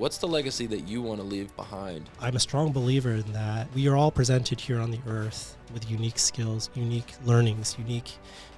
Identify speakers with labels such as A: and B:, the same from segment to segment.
A: What's the legacy that you want to leave behind?
B: I'm a strong believer in that we are all presented here on the earth with unique skills, unique learnings, unique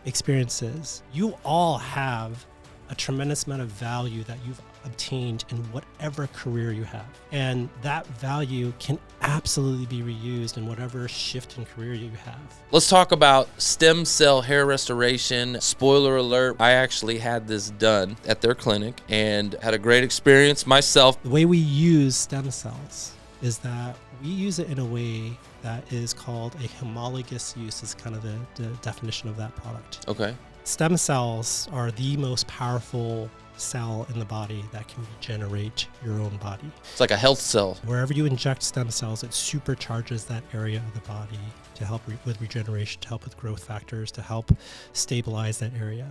B: experiences. You all have a tremendous amount of value that you've obtained in whatever career you have. And that value can absolutely be reused in whatever shift in career you have.
A: Let's talk about stem cell hair restoration. Spoiler alert, I actually had this done at their clinic and had a great experience myself.
B: The way we use stem cells is that we use it in a way that is called a homologous use, is kind of the definition of that product.
A: Okay.
B: Stem cells are the most powerful cell in the body that can regenerate your own body.
A: It's like a health cell.
B: Wherever you inject stem cells, it supercharges that area of the body to help with regeneration, to help with growth factors, to help stabilize that area.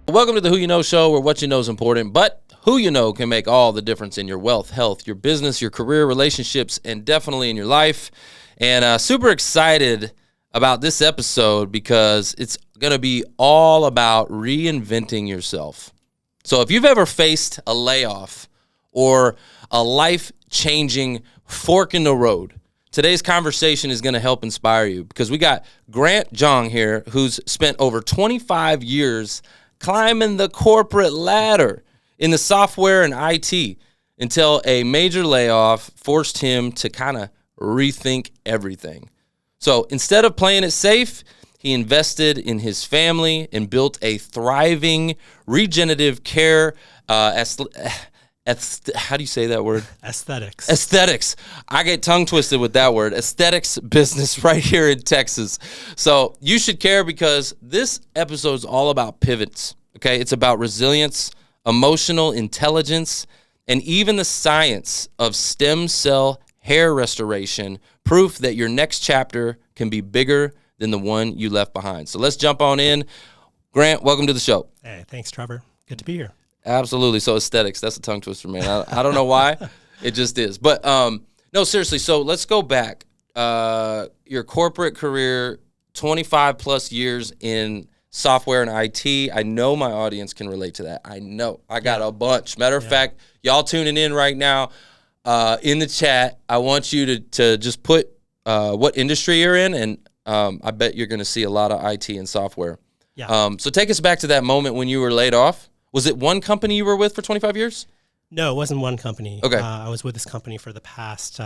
A: Welcome to the Who You Know Show, where what you know is important, but who you know can make all the difference in your wealth, health, your business, your career, relationships, and definitely in your life. And super excited about this episode because it's going to be all about reinventing yourself. So if you've ever faced a layoff or a life-changing fork in the road, today's conversation is going to help inspire you because we got Joung here, who's spent over 25 years climbing the corporate ladder in the software and IT until a major layoff forced him to kind of rethink everything. So instead of playing it safe, he invested in his family and built a thriving regenerative care, how do you say that word? Aesthetics. I get tongue twisted with that word. Aesthetics business right here in Texas. So you should care because this episode is all about pivots. Okay, it's about resilience, emotional intelligence, and even the science of stem cell hair restoration, proof that your next chapter can be bigger than the one you left behind. So let's jump on in. Grant, welcome to the show.
B: Hey, thanks, Trevor. Good to be here.
A: Absolutely. So aesthetics, that's a tongue twister, man. I don't know why. It just is. But no, seriously. So let's go back. Your corporate career, 25 plus years in software and IT. I know my audience can relate to that. I know. I got a bunch. Matter of fact, y'all tuning in right now, in the chat, I want you to just put what industry you're in, and I bet you're going to see a lot of IT and software.
B: Yeah.
A: So take us back to that moment when you were laid off. Was it one company you were with for 25 years?
B: No, it wasn't one company.
A: Okay.
B: I was with this company for the past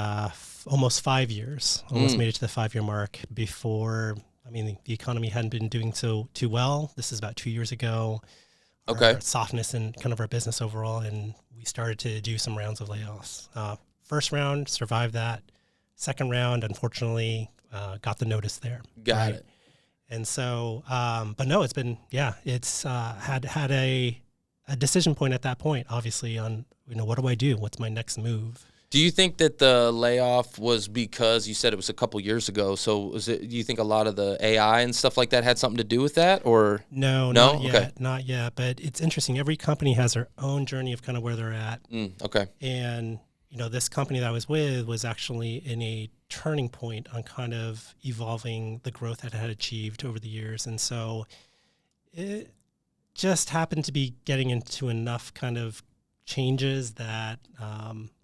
B: almost 5 years. Almost made it to the 5-year mark before. I mean, the economy hadn't been doing too well. This is about 2 years ago.
A: Okay.
B: Our softness in kind of our business overall, and we started to do some rounds of layoffs. First round, survived that. Second round, unfortunately, got the notice there.
A: Got it.
B: And so, but no, it's had a decision point at that point, obviously, on, what do I do? What's my next move?
A: Do you think that the layoff was because you said it was a couple years ago? So do you think a lot of the AI and stuff like that had something to do with that, or
B: no? Not yet, not yet. But it's interesting. Every company has their own journey of kind of where they're at.
A: Okay.
B: And this company that I was with was actually in a turning point on kind of evolving the growth that it had achieved over the years, and so it just happened to be getting into enough kind of changes that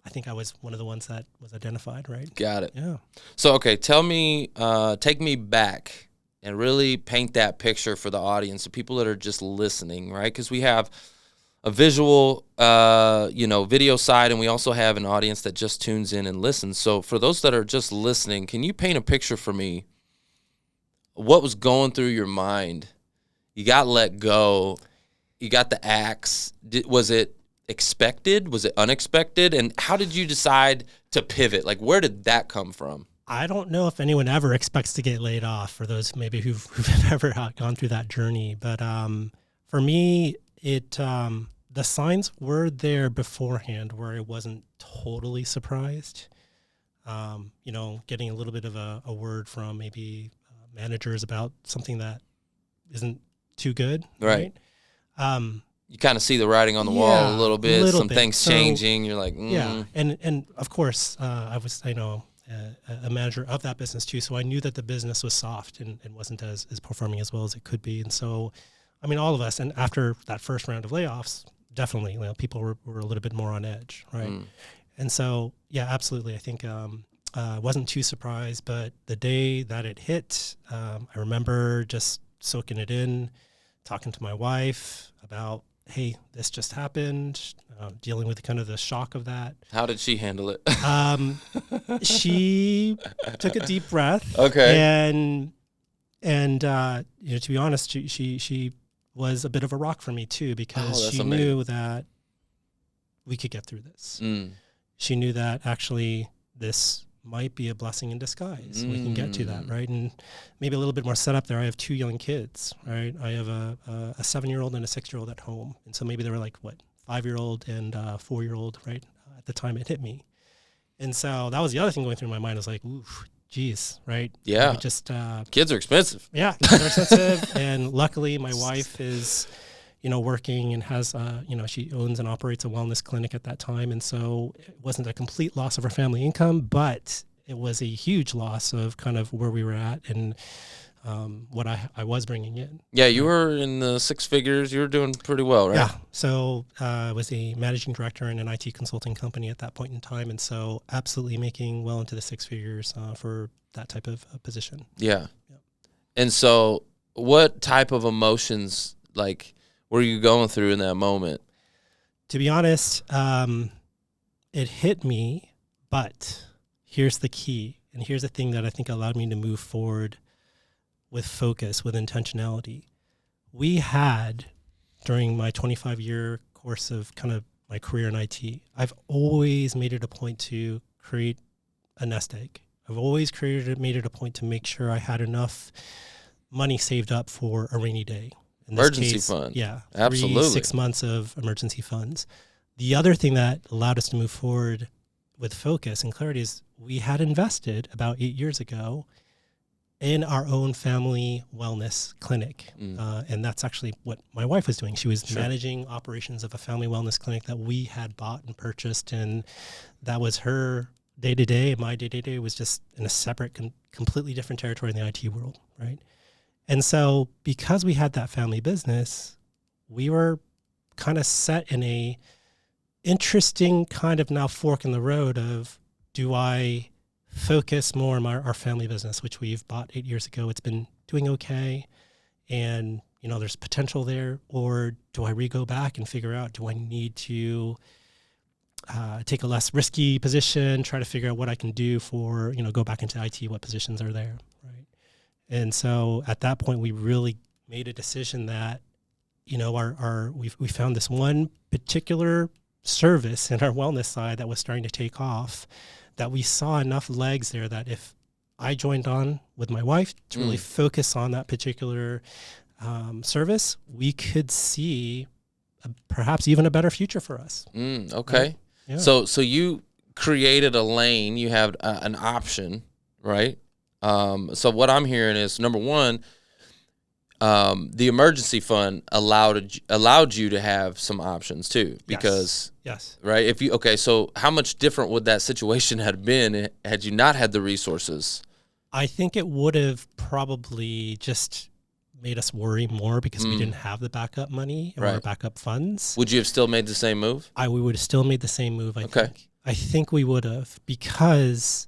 B: I think I was one of the ones that was identified, right?
A: Got it.
B: Yeah.
A: So, okay, tell me, take me back and really paint that picture for the audience, the people that are just listening, right? Because we have a visual, video side, and we also have an audience that just tunes in and listens. So for those that are just listening, can you paint a picture for me? What was going through your mind? You got let go. You got the axe. Was it expected? Was it unexpected? And how did you decide to pivot? Like, where did that come from?
B: I don't know if anyone ever expects to get laid off, for those maybe who've ever gone through that journey. But for me, the signs were there beforehand where I wasn't totally surprised. Getting a little bit of a word from maybe managers about something that isn't too good. Right.
A: You kind of see the writing on the wall a little bit, some things changing. You're like,
B: Yeah. And of course, I was, a manager of that business too. So I knew that the business was soft and wasn't as performing as well as it could be. And so I mean, all of us. And after that first round of layoffs, definitely, people were a little bit more on edge, right? And so, yeah, absolutely. I think wasn't too surprised, but the day that it hit, I remember just soaking it in, talking to my wife about, hey, this just happened, dealing with kind of the shock of that.
A: How did she handle it?
B: She took a deep breath.
A: Okay.
B: And to be honest, she was a bit of a rock for me too, because she knew that we could get through this. She knew that actually this might be a blessing in disguise. We can get to that, right? And maybe a little bit more setup there. I have 2 young kids, right? I have a 7-year-old and a 6-year-old at home. And so maybe they were like, 5-year-old and 4-year-old, right? At the time it hit me. And so that was the other thing going through my mind. I was like, oof, geez, right?
A: Yeah.
B: Just
A: kids are expensive.
B: Yeah, kids are expensive. And luckily my wife is, working and has, she owns and operates a wellness clinic at that time. And so it wasn't a complete loss of our family income, but it was a huge loss of kind of where we were at and what I was bringing in.
A: Yeah, you were in the 6 figures. You were doing pretty well, right?
B: Yeah. So I was a managing director in an IT consulting company at that point in time. And so absolutely making well into the 6 figures for that type of position.
A: Yeah. And so what type of emotions, were you going through in that moment?
B: To be honest, it hit me, but here's the key. And here's the thing that I think allowed me to move forward with focus, with intentionality. We had, during my 25-year course of kind of my career in IT, I've always made it a point to create a nest egg. I've always made it a point to make sure I had enough money saved up for a rainy day. In this
A: Emergency
B: case,
A: fund.
B: Yeah.
A: Absolutely.
B: 6 months of emergency funds. The other thing that allowed us to move forward with focus and clarity is we had invested about 8 years ago in our own family wellness clinic. And that's actually what my wife was doing. She was managing operations of a family wellness clinic that we had bought and purchased. And that was her day-to-day. My day-to-day was just in a separate, completely different territory in the IT world, right? And so because we had that family business, we were kind of set in a interesting kind of now fork in the road of, do I focus more on our family business, which we've bought 8 years ago? It's been doing okay. And, there's potential there. Or do I go back and figure out, do I need to take a less risky position, try to figure out what I can do for, go back into IT, what positions are there, right? And so at that point, we really made a decision that, we found this one particular service in our wellness side that was starting to take off, that we saw enough legs there that if I joined on with my wife to really focus on that particular service, we could see perhaps even a better future for us.
A: Okay.
B: Right? Yeah.
A: So you created a lane. You have an option, right? So what I'm hearing is, number one, the emergency fund allowed you to have some options too, because
B: yes.
A: Right. So how much different would that situation have been had you not had the resources?
B: I think it would have probably just made us worry more because we didn't have the backup money or backup funds.
A: Would you have still made the same move?
B: We would have still made the same move. I think we would have, because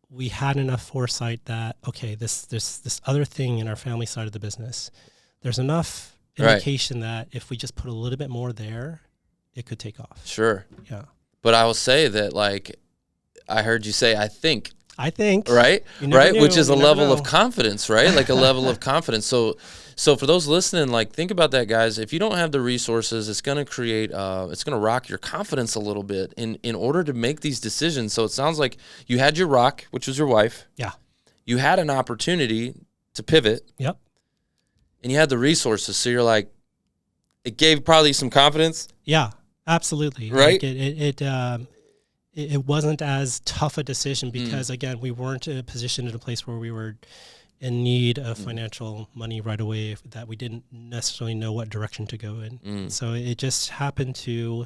B: we had enough foresight that, okay, this other thing in our family side of the business, there's enough indication that if we just put a little bit more there, it could take off.
A: Sure.
B: Yeah.
A: But I will say that, I heard you say, I think.
B: Right?
A: Right? Which is a level of confidence, right? Like a level of confidence. So for those listening, think about that, guys. If you don't have the resources, it's going to create, it's going to rock your confidence a little bit in order to make these decisions. So it sounds like you had your rock, which was your wife.
B: Yeah.
A: You had an opportunity to pivot.
B: Yep.
A: And you had the resources. So you're like, it gave probably some confidence.
B: Yeah, absolutely.
A: Right.
B: It wasn't as tough a decision because, again, we weren't in a position in a place where we were in need of financial money right away that we didn't necessarily know what direction to go in. So it just happened to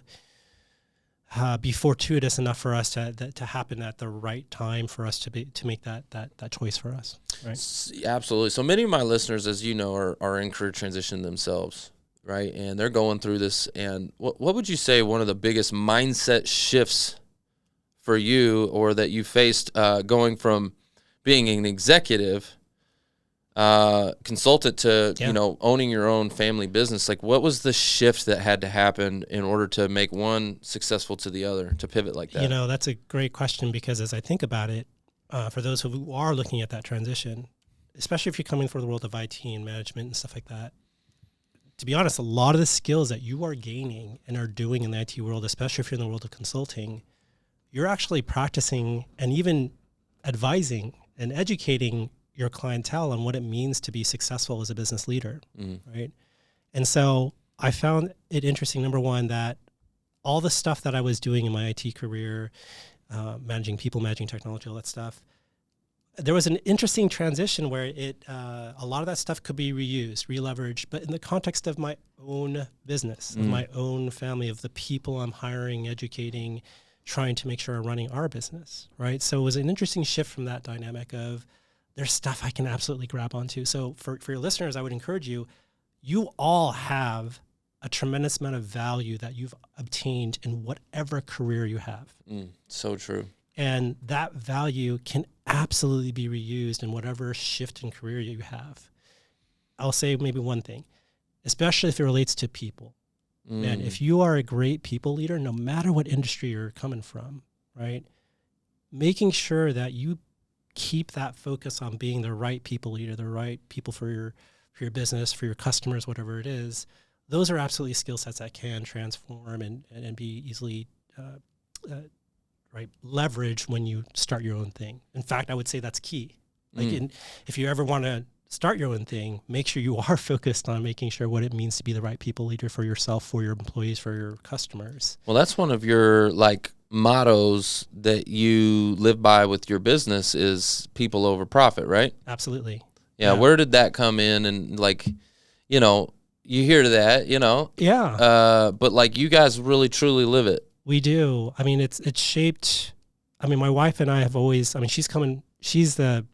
B: be fortuitous enough for us to happen at the right time for us to make that choice for us. right?
A: Absolutely. So many of my listeners, as you know, are in career transition themselves, right? And they're going through this. And what would you say one of the biggest mindset shifts for you, or that you faced going from being an executive consultant to, owning your own family business? Like, what was the shift that had to happen in order to make one successful to the other, to pivot like that?
B: That's a great question, because as I think about it, for those who are looking at that transition, especially if you're coming from the world of IT and management and stuff like that, to be honest, a lot of the skills that you are gaining and are doing in the IT world, especially if you're in the world of consulting, you're actually practicing and even advising and educating your clientele on what it means to be successful as a business leader, right? And so I found it interesting, number one, that all the stuff that I was doing in my IT career, managing people, managing technology, all that stuff, there was an interesting transition where a lot of that stuff could be reused, re-leveraged, but in the context of my own business, of my own family, of the people I'm hiring, educating, trying to make sure I'm running our business, right? So it was an interesting shift from that dynamic of there's stuff I can absolutely grab onto. So for your listeners, I would encourage you all have a tremendous amount of value that you've obtained in whatever career you have.
A: So true.
B: And that value can absolutely be reused in whatever shift in career you have. I'll say maybe one thing, especially if it relates to people. Man, if you are a great people leader, no matter what industry you're coming from, right, making sure that you keep that focus on being the right people leader, the right people for your business, for your customers, whatever it is, those are absolutely skill sets that can transform and be easily leveraged when you start your own thing. In fact, I would say that's key. If you ever want to start your own thing, make sure you are focused on making sure what it means to be the right people leader for yourself, for your employees, for your customers.
A: Well, that's one of your mottos that you live by with your business is people over profit, right?
B: Absolutely.
A: Yeah. Where did that come in? And you hear that,
B: Yeah.
A: But you guys really truly live it.
B: We do. I mean, it's shaped. I mean, my wife and I have always, she's the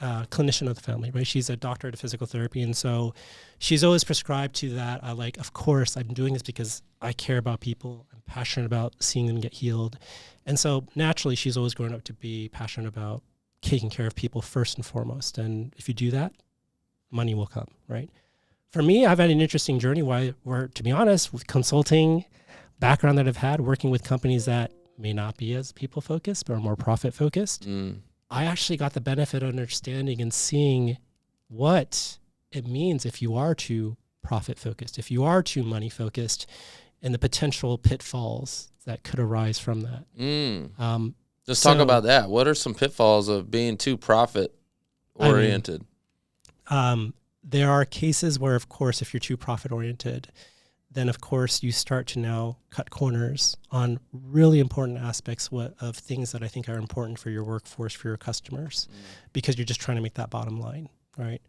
B: clinician of the family, right? She's a doctorate of physical therapy. And so she's always prescribed to that. Of course, I'm doing this because I care about people. I'm passionate about seeing them get healed. And so naturally, she's always grown up to be passionate about taking care of people first and foremost. And if you do that, money will come, right? For me, I've had an interesting journey where, to be honest, with consulting background that I've had, working with companies that may not be as people focused, but are more profit focused, I actually got the benefit of understanding and seeing what it means if you are too profit focused, if you are too money focused, and the potential pitfalls that could arise from that.
A: Just talk about that. What are some pitfalls of being too profit oriented?
B: There are cases where, of course, if you're too profit oriented, then of course you start to now cut corners on really important aspects of things that I think are important for your workforce, for your customers, because you're just trying to make that bottom line, right?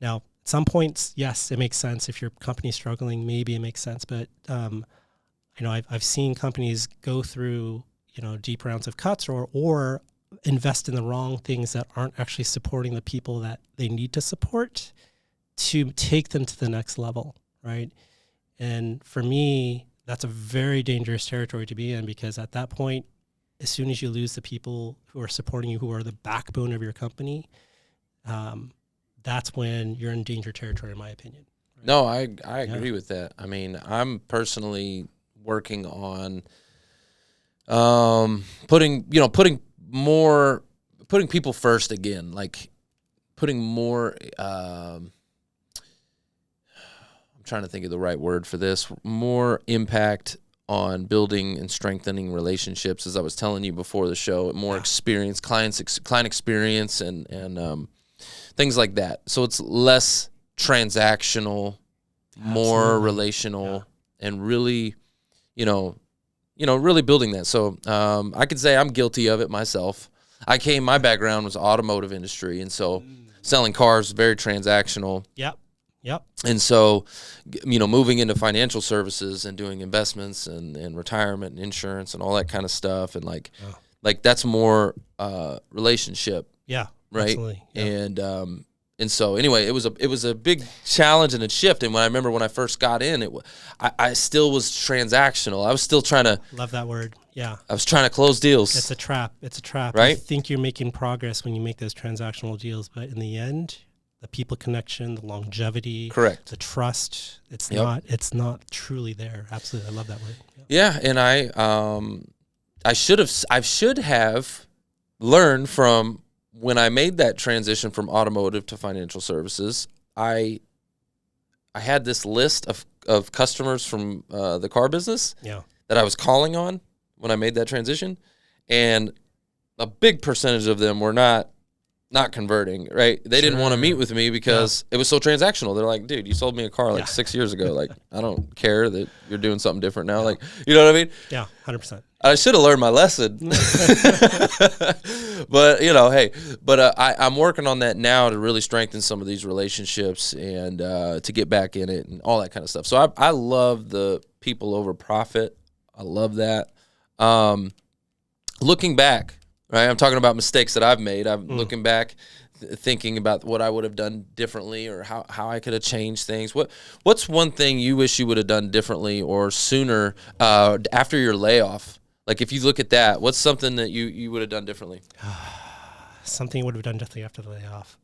B: Now, at some points, yes, it makes sense. If your company's struggling, maybe it makes sense. But I've seen companies go through deep rounds of cuts or invest in the wrong things that aren't actually supporting the people that they need to support to take them to the next level, right? And for me, that's a very dangerous territory to be in, because at that point, as soon as you lose the people who are supporting you, who are the backbone of your company, that's when you're in danger territory, in my opinion. Right?
A: No, I agree with that. I mean, I'm personally working on putting people first again, putting more. Trying to think of the right word for this, more impact on building and strengthening relationships, as I was telling you before the show, more experience, client experience and things like that. So it's less transactional, more relational, and really, really building that. So I could say I'm guilty of it myself. My background was automotive industry, and so selling cars, very transactional.
B: Yep.
A: And so, moving into financial services and doing investments and retirement and insurance and all that kind of stuff. And that's more relationship.
B: Yeah.
A: right?
B: Absolutely. Yeah.
A: And so anyway, it was a big challenge and a shift. And when I remember when I first got in, I still was transactional. I was still trying to
B: Love that word. Yeah.
A: I was trying to close deals.
B: It's a trap. It's a trap.
A: Right?
B: You think you're making progress when you make those transactional deals, but in the end, the people connection, the longevity,
A: Correct.
B: the trust, it's not truly there. Absolutely. I love that word.
A: Yeah, and I should have learned from when I made that transition from automotive to financial services. I had this list of customers from the car business that I was calling on when I made that transition, and a big percentage of them were not converting, right? They didn't want to meet with me because it was so transactional. They're like, dude, you sold me a car like 6 years ago. Like, I don't care that you're doing something different now. Like, you know what I mean?
B: Yeah, 100%.
A: I should have learned my lesson. But, hey, I'm working on that now to really strengthen some of these relationships and to get back in it and all that kind of stuff. So I love the people over profit. I love that. Looking back, right? I'm talking about mistakes that I've made. I'm looking back, thinking about what I would have done differently or how I could have changed things. What's one thing you wish you would have done differently or sooner after your layoff? Like if you look at that, what's something that you would have done differently?
B: Something I would have done differently after the layoff.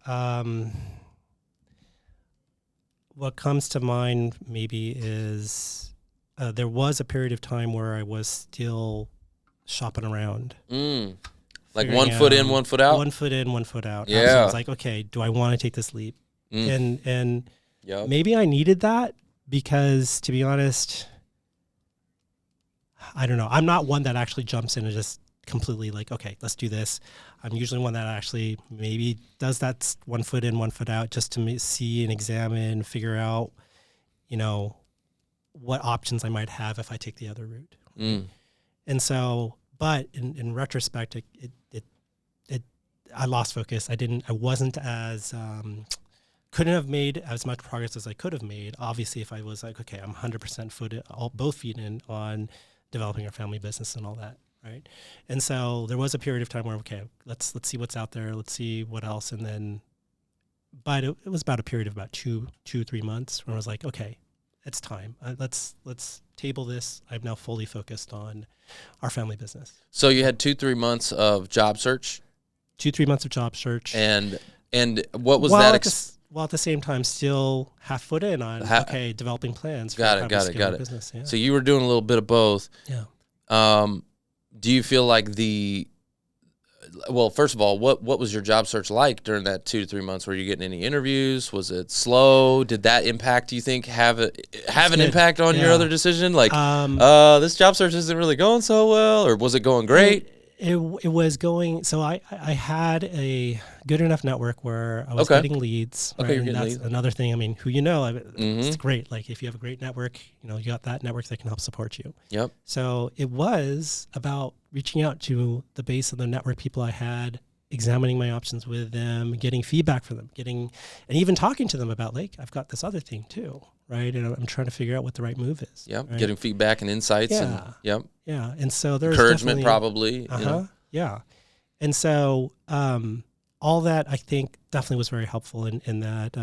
B: What comes to mind maybe is there was a period of time where I was still shopping around.
A: Like one foot in, one foot out?
B: One foot in, one foot out.
A: Yeah.
B: So I was like, okay, do I want to take this leap? And maybe I needed that because, to be honest, I don't know. I'm not one that actually jumps in and just completely like, okay, let's do this. I'm usually one that actually maybe does that 1 foot in, 1 foot out just to see and examine, figure out, what options I might have if I take the other route. And so, but in retrospect, I lost focus. I wasn't as, couldn't have made as much progress as I could have made. Obviously, if I was like, okay, I'm 100% both feet in on developing our family business and all that, right? And so there was a period of time where, okay, let's see what's out there. Let's see what else. And then, but it was about a period of about 3 months where I was like, okay, it's time. Let's table this. I'm now fully focused on our family business.
A: So you had 2-3 months of job search?
B: 2-3 months of job search.
A: And what was that?
B: While at the same time still half foot in on, developing plans.
A: Got it.
B: Business, yeah.
A: So you were doing a little bit of both.
B: Yeah.
A: Do you feel like well, first of all, what was your job search like during that 2 to 3 months? Were you getting any interviews? Was it slow? Did that impact, do you think, have an impact on your other decision? Like, this job search isn't really going so well, or was it going great?
B: It was going. So I had a good enough network where I was getting leads.
A: Okay,
B: right?
A: you're getting
B: that's
A: leads.
B: Another thing. I mean, it's great. Like if you have a great network, you got that network that can help support you.
A: Yep.
B: So it was about reaching out to the base of the network people I had, examining my options with them, getting feedback from them, and even talking to them about, like, I've got this other thing too, right? And I'm trying to figure out what the right move is.
A: Yep.
B: Right?
A: Getting feedback and insights.
B: Yeah.
A: And
B: Yeah. And so there's
A: encouragement, probably.
B: Yeah. And so all that, I think, definitely was very helpful in that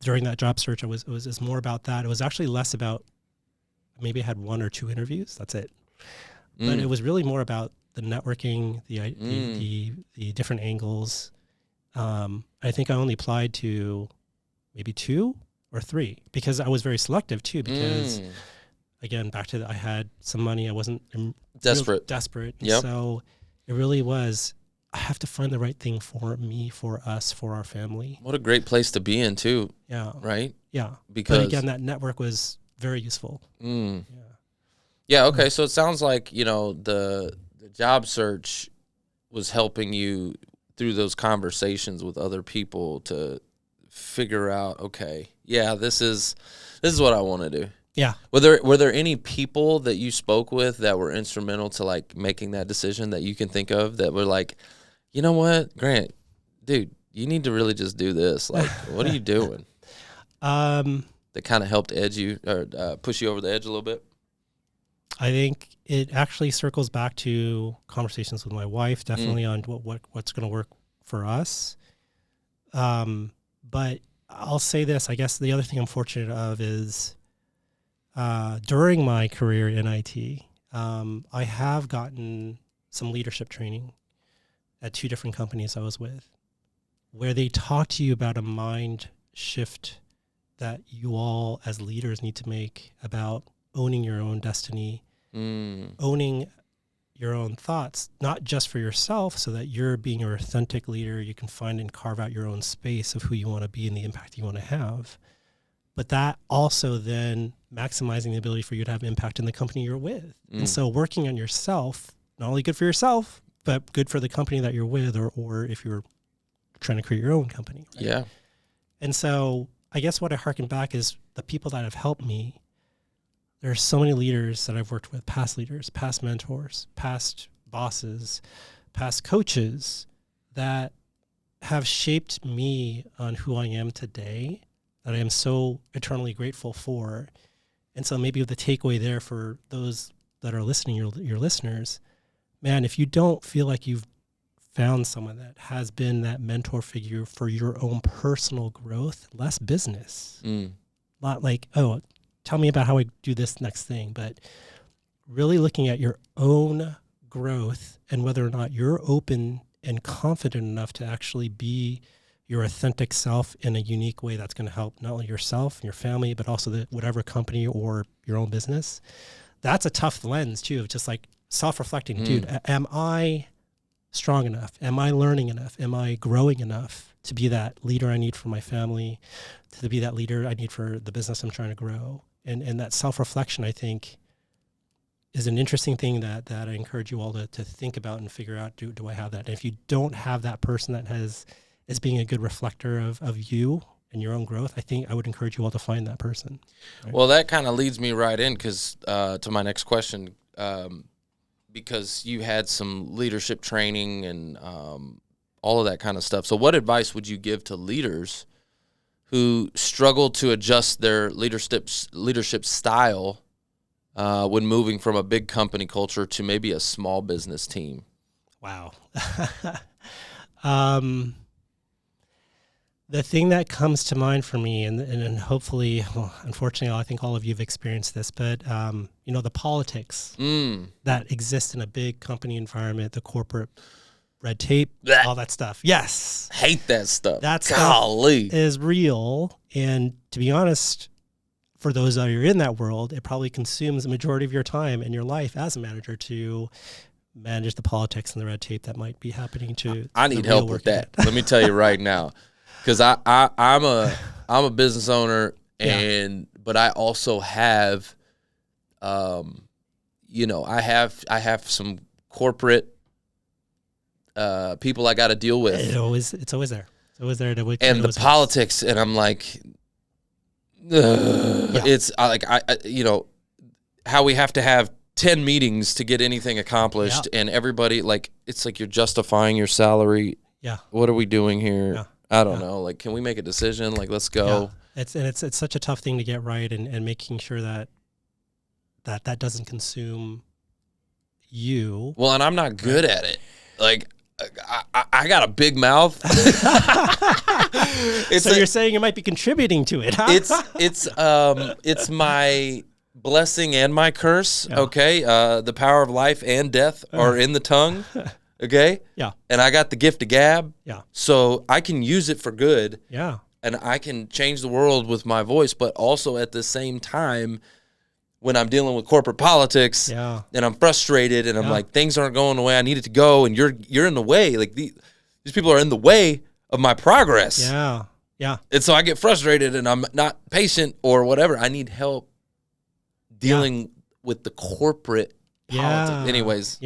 B: during that job search, it was more about that. It was actually less about, maybe I had 1 or 2 interviews. That's it. But it was really more about the networking, the different angles. I think I only applied to maybe 2 or 3 because I was very selective too. Because again, back to I had some money. I wasn't
A: desperate.
B: Yep. So it really was, I have to find the right thing for me, for us, for our family.
A: What a great place to be in too.
B: Yeah.
A: Right?
B: Yeah.
A: Because
B: but again, that network was very useful.
A: Yeah. Okay. So it sounds like, the job search was helping you through those conversations with other people to figure out, okay, yeah, this is what I want to do.
B: Yeah.
A: Were there any people that you spoke with that were instrumental to like making that decision that you can think of that were like, you know what, Grant, dude, you need to really just do this. Like, what are you doing? That kind of helped edge you or push you over the edge a little bit?
B: I think it actually circles back to conversations with my wife, definitely on what's going to work for us. But I'll say this, I guess the other thing I'm fortunate of is during my career in IT, I have gotten some leadership training at 2 different companies I was with, where they talk to you about a mind shift that you all as leaders need to make about owning your own destiny, owning your own thoughts, not just for yourself, so that you're being your authentic leader, you can find and carve out your own space of who you want to be and the impact you want to have. But that also then maximizing the ability for you to have impact in the company you're with. And so working on yourself, not only good for yourself, but good for the company that you're with, or if you're trying to create your own company. Right?
A: Yeah.
B: And so I guess what I harken back is the people that have helped me. There are so many leaders that I've worked with, past leaders, past mentors, past bosses, past coaches that have shaped me on who I am today, that I am so eternally grateful for. And so maybe the takeaway there for those that are listening, your listeners, man, if you don't feel like you've found someone that has been that mentor figure for your own personal growth, less business, not like, oh, tell me about how I do this next thing, but really looking at your own growth and whether or not you're open and confident enough to actually be your authentic self in a unique way that's going to help not only yourself and your family, but also whatever company or your own business. That's a tough lens too, of just like self-reflecting, dude, am I strong enough? Am I learning enough? Am I growing enough to be that leader I need for my family, to be that leader I need for the business I'm trying to grow? And that self-reflection, I think, is an interesting thing that I encourage you all to think about and figure out, do I have that? And if you don't have that person that is being a good reflector of you and your own growth, I think I would encourage you all to find that person. Right?
A: Well, that kind of leads me right in to my next question, because you had some leadership training and all of that kind of stuff. So what advice would you give to leaders who struggle to adjust their leadership style when moving from a big company culture to maybe a small business team?
B: Wow. The thing that comes to mind for me, and hopefully, well, unfortunately, I think all of you have experienced this, but the politics that exist in a big company environment, the corporate red tape, all that stuff. Yes.
A: Hate that stuff.
B: That
A: Golly.
B: stuff is real. And to be honest, for those that are in that world, it probably consumes the majority of your time in your life as a manager to manage the politics and the red tape that might be happening to
A: I need help with that. Let me tell you right now, because I'm a business owner, but I also have, I have some corporate people I got to deal with.
B: It's always there. It's always there.
A: And the politics, and I'm like, it's like how we have to have 10 meetings to get anything accomplished, and everybody, like, it's like you're justifying your salary. Yeah. What are we doing here? Yeah. I don't know. Like, can we make a decision? Like, let's go.
B: Yeah. It's such a tough thing to get right, and making sure that doesn't consume you.
A: Well, and I'm not good at it. Like, I got a big mouth.
B: So you're saying you might be contributing to it, huh?
A: It's my blessing and my curse. Yeah. Okay. The power of life and death are in the tongue. Okay. Yeah. And I got the gift of gab. Yeah. So I can use it for good. Yeah. And I can change the world with my voice, but also at the same time, when I'm dealing with corporate politics, and I'm frustrated, and I'm like, things aren't going the way I need it to go, and you're in the way. Like these people are in the way of my progress. Yeah, yeah. And so I get frustrated, and I'm not patient or whatever. I need help dealing with the corporate politics. Anyways,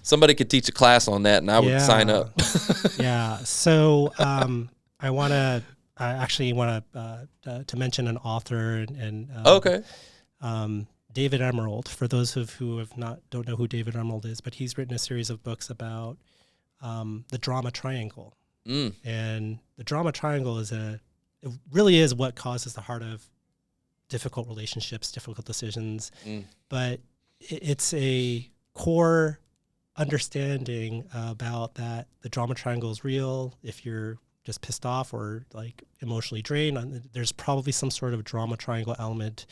A: somebody could teach a class on that, and I would sign up.
B: Yeah. So I actually want to mention an author and
A: okay.
B: David Emerald, for those who don't know who David Emerald is, but he's written a series of books about the drama triangle. And the drama triangle it really is what causes the heart of difficult relationships, difficult decisions. But it's a core understanding about that the drama triangle is real. If you're just pissed off or like emotionally drained, there's probably some sort of drama triangle element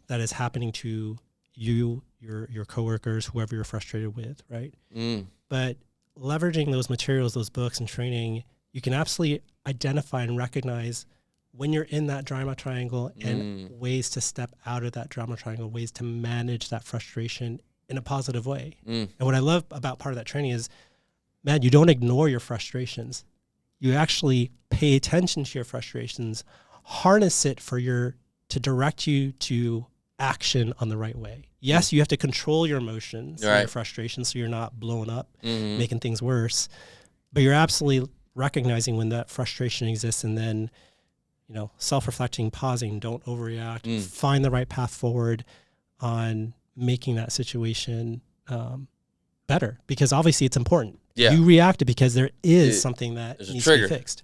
B: that is happening to you, your coworkers, whoever you're frustrated with, right? But leveraging those materials, those books and training, you can absolutely identify and recognize when you're in that drama triangle and ways to step out of that drama triangle, ways to manage that frustration in a positive way. And what I love about part of that training is, man, you don't ignore your frustrations. You actually pay attention to your frustrations, harness it to direct you to action on the right way. Yes, you have to control your emotions and your frustrations so you're not blowing up, making things worse. But you're absolutely recognizing when that frustration exists, and then, you know, self-reflecting, pausing, don't overreact, find the right path forward on making that situation better, because obviously it's important. You reacted because there is something that needs to be fixed.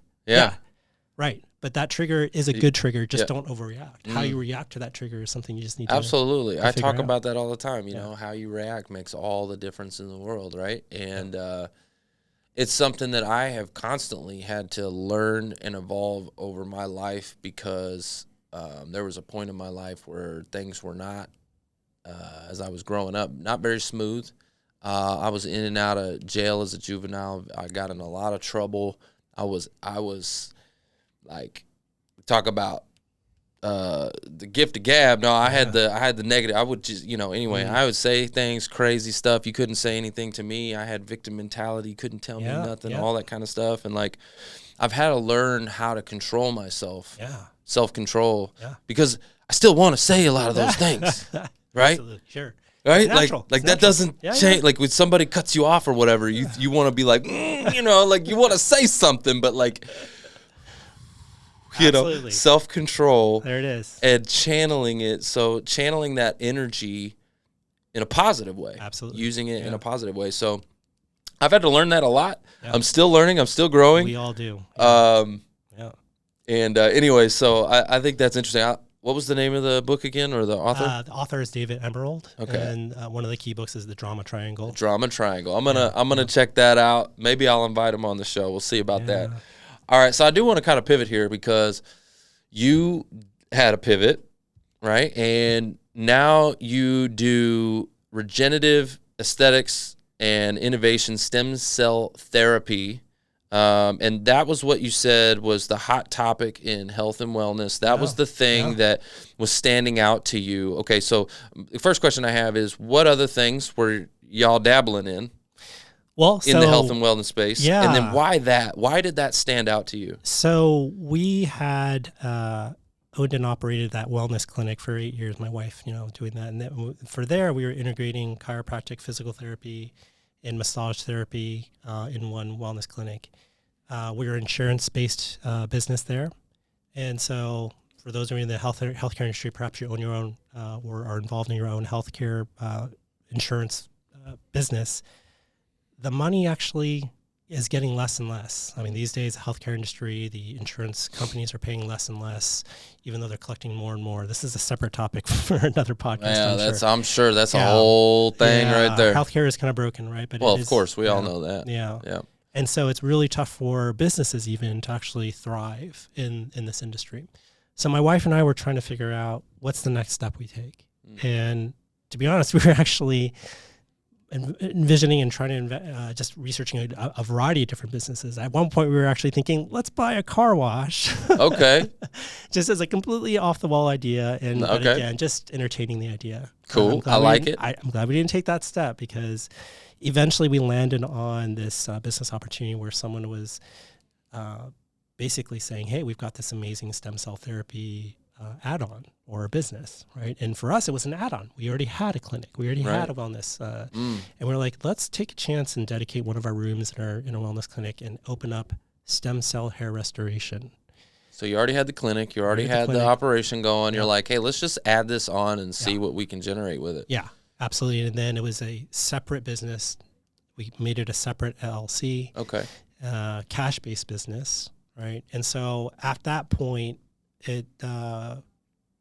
B: Right. But that trigger is a good trigger. Just don't overreact. How you react to that trigger is something you just need to
A: Absolutely. I talk
B: out.
A: about that all the time. You know, how you react makes all the difference in the world, right? And it's something that I have constantly had to learn and evolve over my life, because there was a point in my life where things were not, as I was growing up, not very smooth. I was in and out of jail as a juvenile. I got in a lot of trouble. I was like, talk about the gift of gab. No, I had the negative. I would just, you know, anyway, I would say things, crazy stuff. You couldn't say anything to me. I had victim mentality. You couldn't tell me nothing, all that kind of stuff. And like, I've had to learn how to control myself, self-control, because I still want to say a lot of those things, right?
B: Absolutely. Sure.
A: Right? Like that doesn't change. Like when somebody cuts you off or whatever, you want to be like, you know, like you want to say something, but like, you know, self-control.
B: There it is.
A: And channeling it. So channeling that energy in a positive way.
B: Absolutely.
A: Using it in a positive way. So I've had to learn that a lot. I'm still learning. I'm still growing.
B: We all do.
A: And anyway, so I think that's interesting. What was the name of the book again, or the author?
B: The author is David Emerald.
A: Okay.
B: And one of the key books is The Drama Triangle.
A: Drama Triangle. I'm gonna check that out. Maybe I'll invite him on the show. We'll see about that. All right, so I do want to kind of pivot here, because you had a pivot, right? And now you do regenerative aesthetics and innovation stem cell therapy. And that was what you said was the hot topic in health and wellness. That was the thing that was standing out to you. Okay, so the first question I have is, what other things were y'all dabbling in?
B: Well,
A: in the health and wellness space. And then why did that stand out to you?
B: So we had owned and operated that wellness clinic for 8 years, my wife, you know, doing that. And then for there, we were integrating chiropractic, physical therapy, and massage therapy in one wellness clinic. We were an insurance-based business there. And so for those of you in the healthcare industry, perhaps you own your own or are involved in your own healthcare insurance business, the money actually is getting less and less. I mean, these days, the healthcare industry, the insurance companies are paying less and less, even though they're collecting more and more. This is a separate topic for another podcast.
A: I'm sure that's a whole thing right there.
B: Healthcare is kind of broken, right? But
A: of course, we all know that.
B: Yeah. And so it's really tough for businesses even to actually thrive in this industry. So my wife and I were trying to figure out what's the next step we take. And to be honest, we were actually envisioning and trying to just researching a variety of different businesses. At one point, we were actually thinking, let's buy a car wash.
A: Okay.
B: Just as a completely off the wall idea. And again, just entertaining the idea.
A: Cool. I like it.
B: I'm glad we didn't take that step, because eventually we landed on this business opportunity where someone was basically saying, hey, we've got this amazing stem cell therapy add-on or a business, right? And for us, it was an add-on. We already had a clinic. We already had a wellness. And we're like, let's take a chance and dedicate one of our rooms in a wellness clinic and open up stem cell hair restoration.
A: So you already had the clinic. You already had the operation going. You're like, hey, let's just add this on and see what we can generate with it.
B: Yeah, absolutely. And then it was a separate business. We made it a separate LLC.
A: Okay.
B: Cash-based business, right? And so at that point, it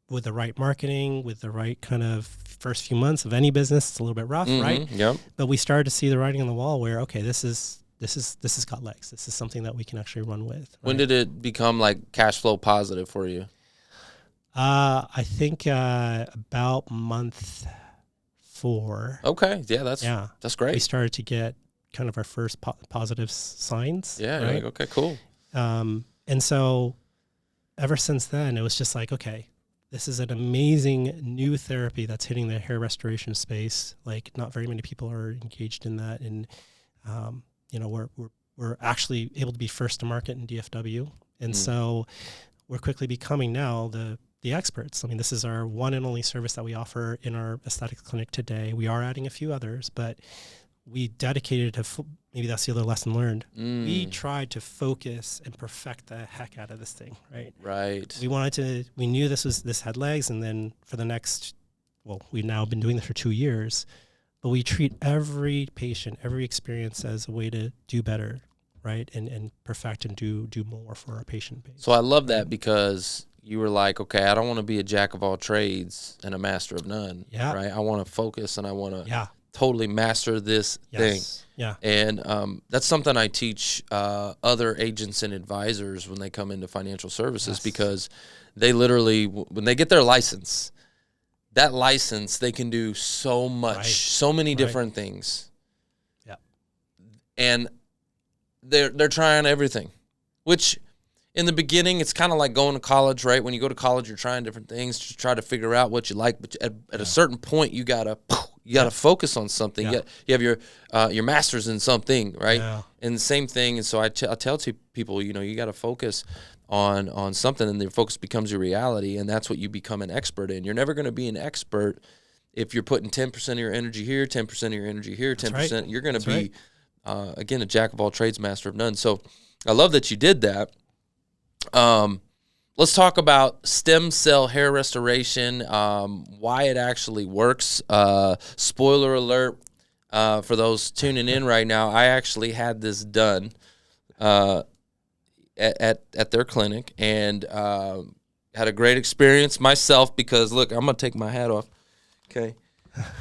B: with the right marketing, with the right kind of first few months of any business, it's a little bit rough, right?
A: Yep.
B: But we started to see the writing on the wall where, okay, this has got legs. This is something that we can actually run with. Right?
A: When did it become like cash flow positive for you?
B: I think about month 4.
A: Okay. Yeah, that's great.
B: We started to get kind of our first positive signs.
A: Yeah.
B: Right?
A: Like, okay, cool.
B: And so ever since then, it was just like, okay, this is an amazing new therapy that's hitting the hair restoration space. Like, not very many people are engaged in that. And, we're actually able to be first to market in DFW. And so we're quickly becoming now the experts. I mean, this is our one and only service that we offer in our aesthetics clinic today. We are adding a few others, but we dedicated to, maybe that's the other lesson learned. We tried to focus and perfect the heck out of this thing, right?
A: Right.
B: We knew this had legs, and then for the next, we've now been doing this for 2 years, but we treat every patient, every experience as a way to do better, right? And perfect and do more for our patient base.
A: So I love that, because you were like, okay, I don't want to be a jack of all trades and a master of none.
B: Yeah.
A: Right. I want to focus, and I want to
B: Yeah.
A: totally master this thing.
B: Yeah.
A: And that's something I teach other agents and advisors when they come into financial services, because they literally, when they get their license, that license, they can do so much, so many different things.
B: Yeah.
A: And they're trying everything, which in the beginning, it's kind of like going to college, right? When you go to college, you're trying different things to try to figure out what you like. But at a certain point, you gotta focus on something.
B: Yeah.
A: You have your master's in something, right?
B: Yeah.
A: And the same thing. And so I tell to people, you got to focus on something, and your focus becomes your reality, and that's what you become an expert in. You're never going to be an expert if you're putting 10% of your energy here, 10% of your energy here, 10%. Right. You're going to be again, a jack of all trades, master of none. So I love that you did that. Let's talk about stem cell hair restoration, why it actually works. Spoiler alert, for those tuning in right now, I actually had this done at their clinic, and had a great experience myself, because, look, I'm going to take my hat off, okay,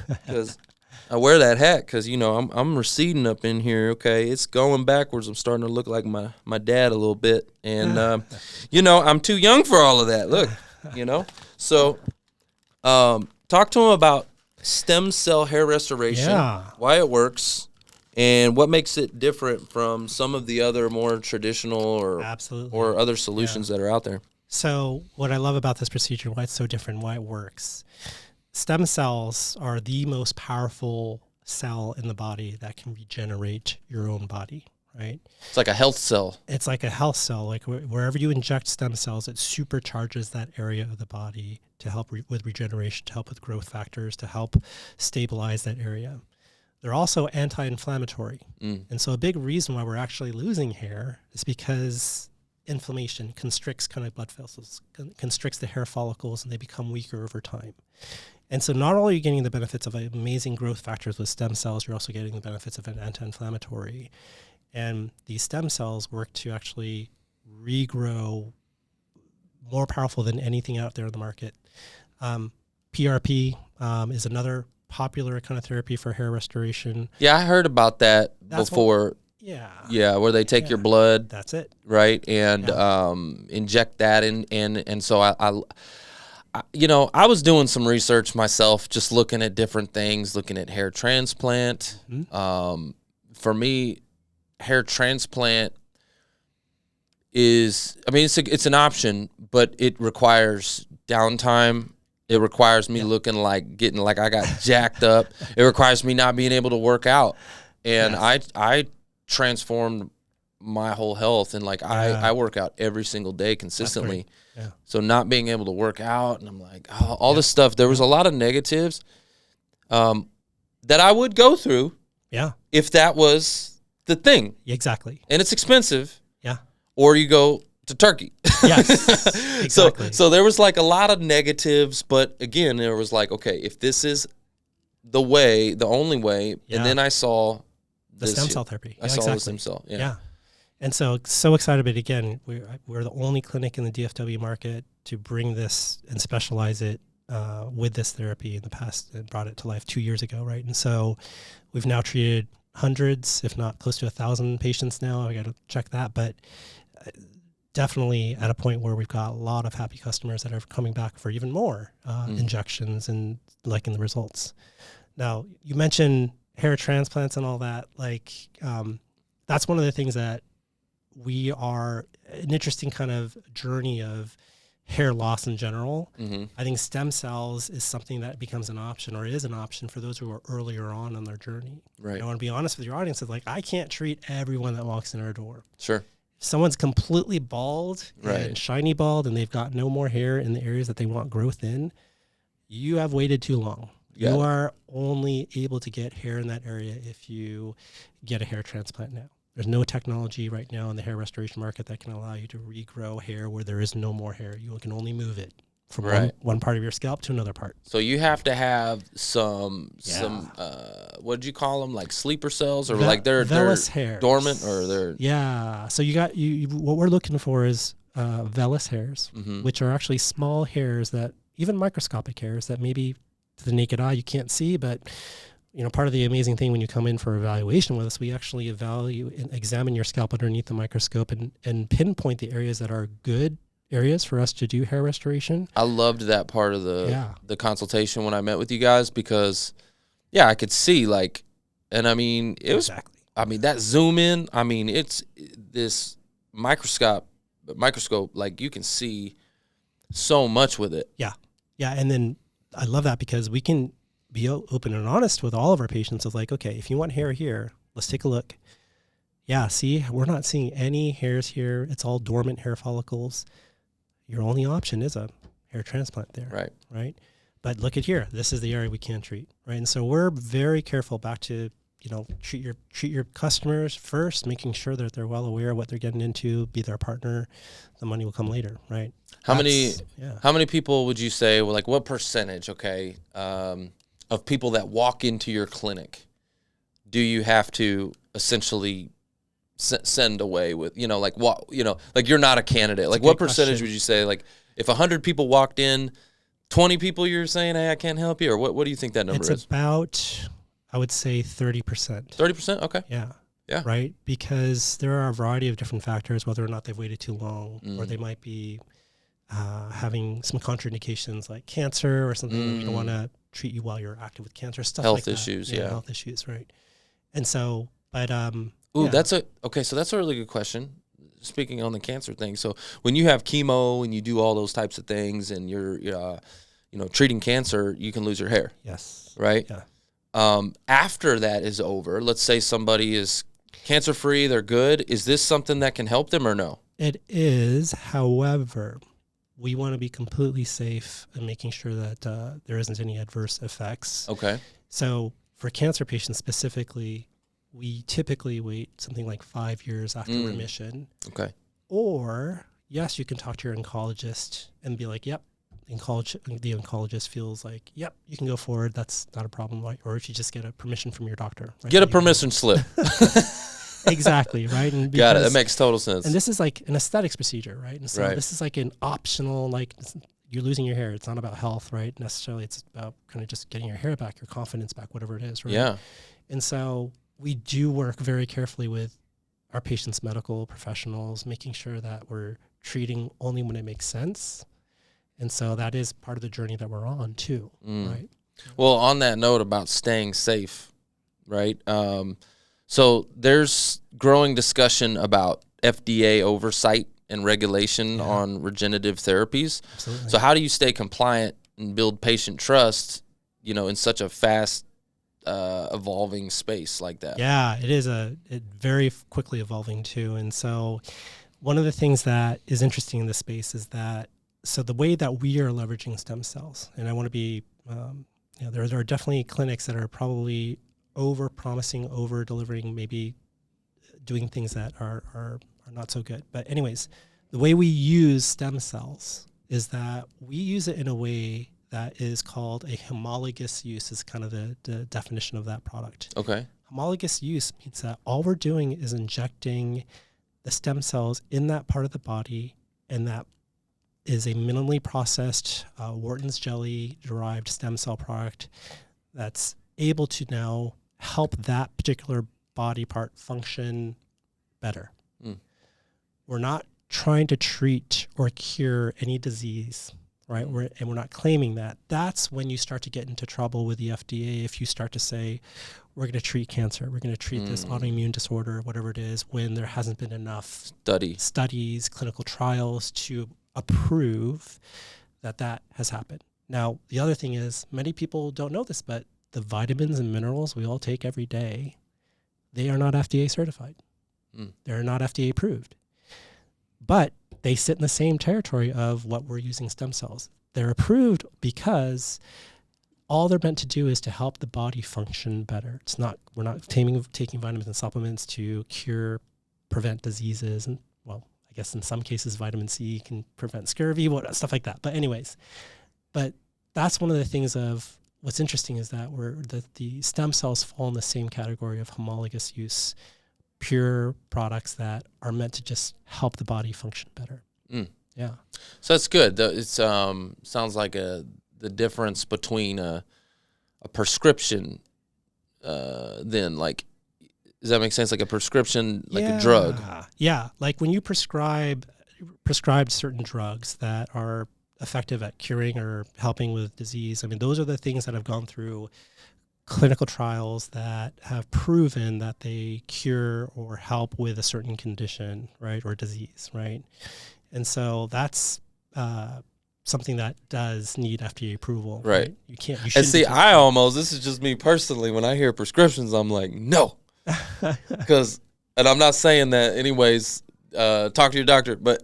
A: because I wear that hat because, I'm receding up in here, okay? It's going backwards. I'm starting to look like my dad a little bit. And, I'm too young for all of that. Look, So talk to him about stem cell hair restoration, why it works, and what makes it different from some of the other more traditional or other solutions that are out there.
B: So what I love about this procedure, why it's so different, why it works. Stem cells are the most powerful cell in the body that can regenerate your own body, right?
A: It's like a health cell.
B: It's like a health cell. Like wherever you inject stem cells, it supercharges that area of the body to help with regeneration, to help with growth factors, to help stabilize that area. They're also anti-inflammatory. And so a big reason why we're actually losing hair is because inflammation constricts kind of blood vessels, constricts the hair follicles, and they become weaker over time. And so not only are you getting the benefits of amazing growth factors with stem cells, you're also getting the benefits of an anti-inflammatory. And these stem cells work to actually regrow, more powerful than anything out there in the market. PRP is another popular kind of therapy for hair restoration.
A: Yeah, I heard about that before. Where they take your blood.
B: That's it.
A: Right, and inject that in. And so I was doing some research myself, just looking at different things, looking at hair transplant. For me, hair transplant it's an option, but it requires downtime. It requires me looking getting like I got jacked up. It requires me not being able to work out. And I transformed my whole health, and I work out every single day consistently. So not being able to work out, and I'm like, all this stuff, there was a lot of negatives that I would go through if that was the thing.
B: Exactly.
A: And it's expensive.
B: Yeah.
A: Or you go to Turkey.
B: Yes, exactly.
A: So there was a lot of negatives, but again, there was okay, if this is the only way, and then I saw
B: the stem cell therapy.
A: I saw the stem cell.
B: Yeah. And so excited, but again, we're the only clinic in the DFW market to bring this and specialize it with this therapy in the past and brought it to life 2 years ago, right? And so we've now treated hundreds, if not close to 1,000 patients now. I got to check that, but definitely at a point where we've got a lot of happy customers that are coming back for even more injections and liking the results. Now, you mentioned hair transplants and all that. Like, that's one of the things that we are an interesting kind of journey of hair loss in general. I think stem cells is something that becomes an option, or is an option for those who are earlier on their journey.
A: Right.
B: I want to be honest with your audience. Is like, I can't treat everyone that walks in our door.
A: Sure.
B: If someone's completely bald
A: Right.
B: and shiny bald and they've got no more hair in the areas that they want growth in, you have waited too long. You are only able to get hair in that area if you get a hair transplant now. There's no technology right now in the hair restoration market that can allow you to regrow hair where there is no more hair. You can only move it from one part of your scalp to another part.
A: So you have to have some what did you call them? Like sleeper cells, or like they're
B: hairs.
A: Dormant, or they're
B: So you got what we're looking for is vellus hairs, which are actually small hairs, that even microscopic hairs that maybe to the naked eye you can't see, but part of the amazing thing when you come in for evaluation with us, we actually evaluate and examine your scalp underneath the microscope and pinpoint the areas that are good areas for us to do hair restoration.
A: I loved that part of the consultation when I met with you guys, because I could see, like, and I mean, it was, I mean, that zoom in, I mean, it's this microscope, like you can see so much with it.
B: Yeah. And then I love that because we can be open and honest with all of our patients of like, okay, if you want hair here, let's take a look. Yeah, see, we're not seeing any hairs here. It's all dormant hair follicles. Your only option is a hair transplant there. Right. But look at here. This is the area we can treat. Right. And so we're very careful back to, treat your customers first, making sure that they're well aware of what they're getting into, be their partner. The money will come later. Right.
A: How many people would you say, well, like what percentage, of people that walk into your clinic do you have to essentially send away with, like what, like you're not a candidate? Like what percentage would you say, like if 100 people walked in, 20 people you're saying, hey, I can't help you? Or what do you think that number is?
B: It's about, I would say 30%.
A: 30%? Okay.
B: Yeah.
A: Yeah.
B: Right. Because there are a variety of different factors, whether or not they've waited too long, or they might be having some contraindications like cancer or something that we don't want to treat you while you're active with cancer, stuff like that. Health issues, right. And so, but
A: that's a really good question. Speaking on the cancer thing, so when you have chemo and you do all those types of things and you're treating cancer, you can lose your hair.
B: Yes.
A: Right? Yeah. After that is over, let's say somebody is cancer free, they're good. Is this something that can help them or no?
B: It is. However, we want to be completely safe and making sure that there isn't any adverse effects.
A: Okay.
B: So for cancer patients specifically, we typically wait something like 5 years after remission.
A: Okay.
B: Or, yes, you can talk to your oncologist and be like, yep, the oncologist feels like, yep, you can go forward. That's not a problem. Right? Or if you just get a permission from your doctor. Right?
A: Get a permission slip.
B: Exactly, right? And
A: got it. That makes total sense.
B: And this is like an aesthetics procedure, right? And so this is like an optional, like you're losing your hair. It's not about health, right? Necessarily, it's about kind of just getting your hair back, your confidence back, whatever it is, right?
A: Yeah.
B: And so we do work very carefully with our patients' medical professionals, making sure that we're treating only when it makes sense. And so that is part of the journey that we're on too, right?
A: Well, on that note about staying safe, right? So there's growing discussion about FDA oversight and regulation on regenerative therapies.
B: Absolutely.
A: So how do you stay compliant and build patient trust, in such a fast evolving space like that?
B: Yeah, it is very quickly evolving too. And so one of the things that is interesting in this space is that, so the way that we are leveraging stem cells, and I want to be, there are definitely clinics that are probably over promising, over delivering, maybe doing things that are not so good. But anyways, the way we use stem cells is that we use it in a way that is called a homologous use, is kind of the definition of that product.
A: Okay.
B: Homologous use means that all we're doing is injecting the stem cells in that part of the body, and that is a minimally processed Wharton's jelly derived stem cell product that's able to now help that particular body part function better. We're not trying to treat or cure any disease, right? We're not claiming that. That's when you start to get into trouble with the FDA if you start to say, we're going to treat cancer, we're going to treat this autoimmune disorder, whatever it is, when there hasn't been enough studies, clinical trials to approve that has happened. Now, the other thing is, many people don't know this, but the vitamins and minerals we all take every day, they are not FDA certified. They're not FDA approved. But they sit in the same territory of what we're using stem cells. They're approved because all they're meant to do is to help the body function better. We're not taking vitamins and supplements to prevent diseases. And well, I guess in some cases, vitamin C can prevent scurvy, stuff like that. But anyways, that's one of the things of what's interesting is that the stem cells fall in the same category of homologous use, pure products that are meant to just help the body function better. Yeah.
A: So that's good. It sounds like the difference between a prescription, then, like, does that make sense? Like a prescription, like a drug?
B: Yeah. Like when you prescribed certain drugs that are effective at curing or helping with disease, I mean, those are the things that have gone through clinical trials that have proven that they cure or help with a certain condition, right, or disease, right? And so that's something that does need FDA approval,
A: right?
B: You can't.
A: And see, this is just me personally. When I hear prescriptions, I'm like, no, because, and I'm not saying that anyways. Talk to your doctor, but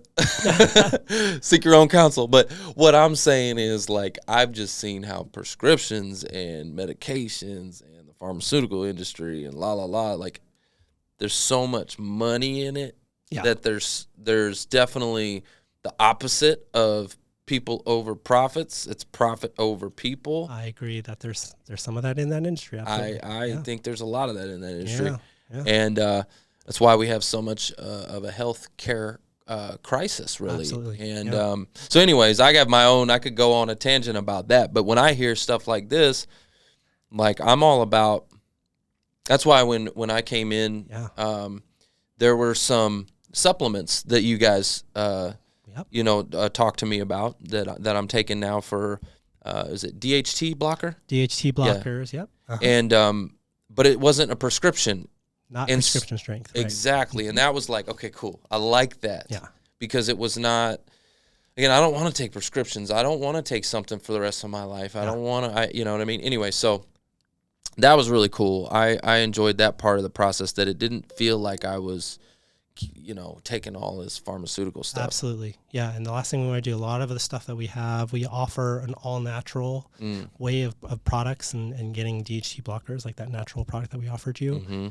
A: seek your own counsel. But what I'm saying is, like, I've just seen how prescriptions and medications and the pharmaceutical industry and like, there's so much money in it that there's definitely the opposite of people over profits. It's profit over people.
B: I agree that there's some of that in that industry. Absolutely.
A: I think there's a lot of that in that industry.
B: Yeah.
A: And that's why we have so much of a health care crisis, really.
B: Absolutely.
A: And so anyways, I got my own, I could go on a tangent about that. But when I hear stuff like this, like, I'm all about, that's why when I came in, there were some supplements that you guys, talked to me about that I'm taking now for, is it DHT blocker?
B: DHT blockers, yep.
A: And, but it wasn't a prescription.
B: Not prescription strength. Right.
A: Exactly. And that was like, okay, cool. I like that.
B: Yeah.
A: Because it was not, again, I don't want to take prescriptions. I don't want to take something for the rest of my life. I don't want to, you know what I mean? Anyway, so that was really cool. I enjoyed that part of the process, that it didn't feel like I was, taking all this pharmaceutical stuff.
B: Absolutely. Yeah. And the last thing we want to do, a lot of the stuff that we have, we offer an all natural way of products and getting DHT blockers, like that natural product that we offered you.
A: Mm-hmm.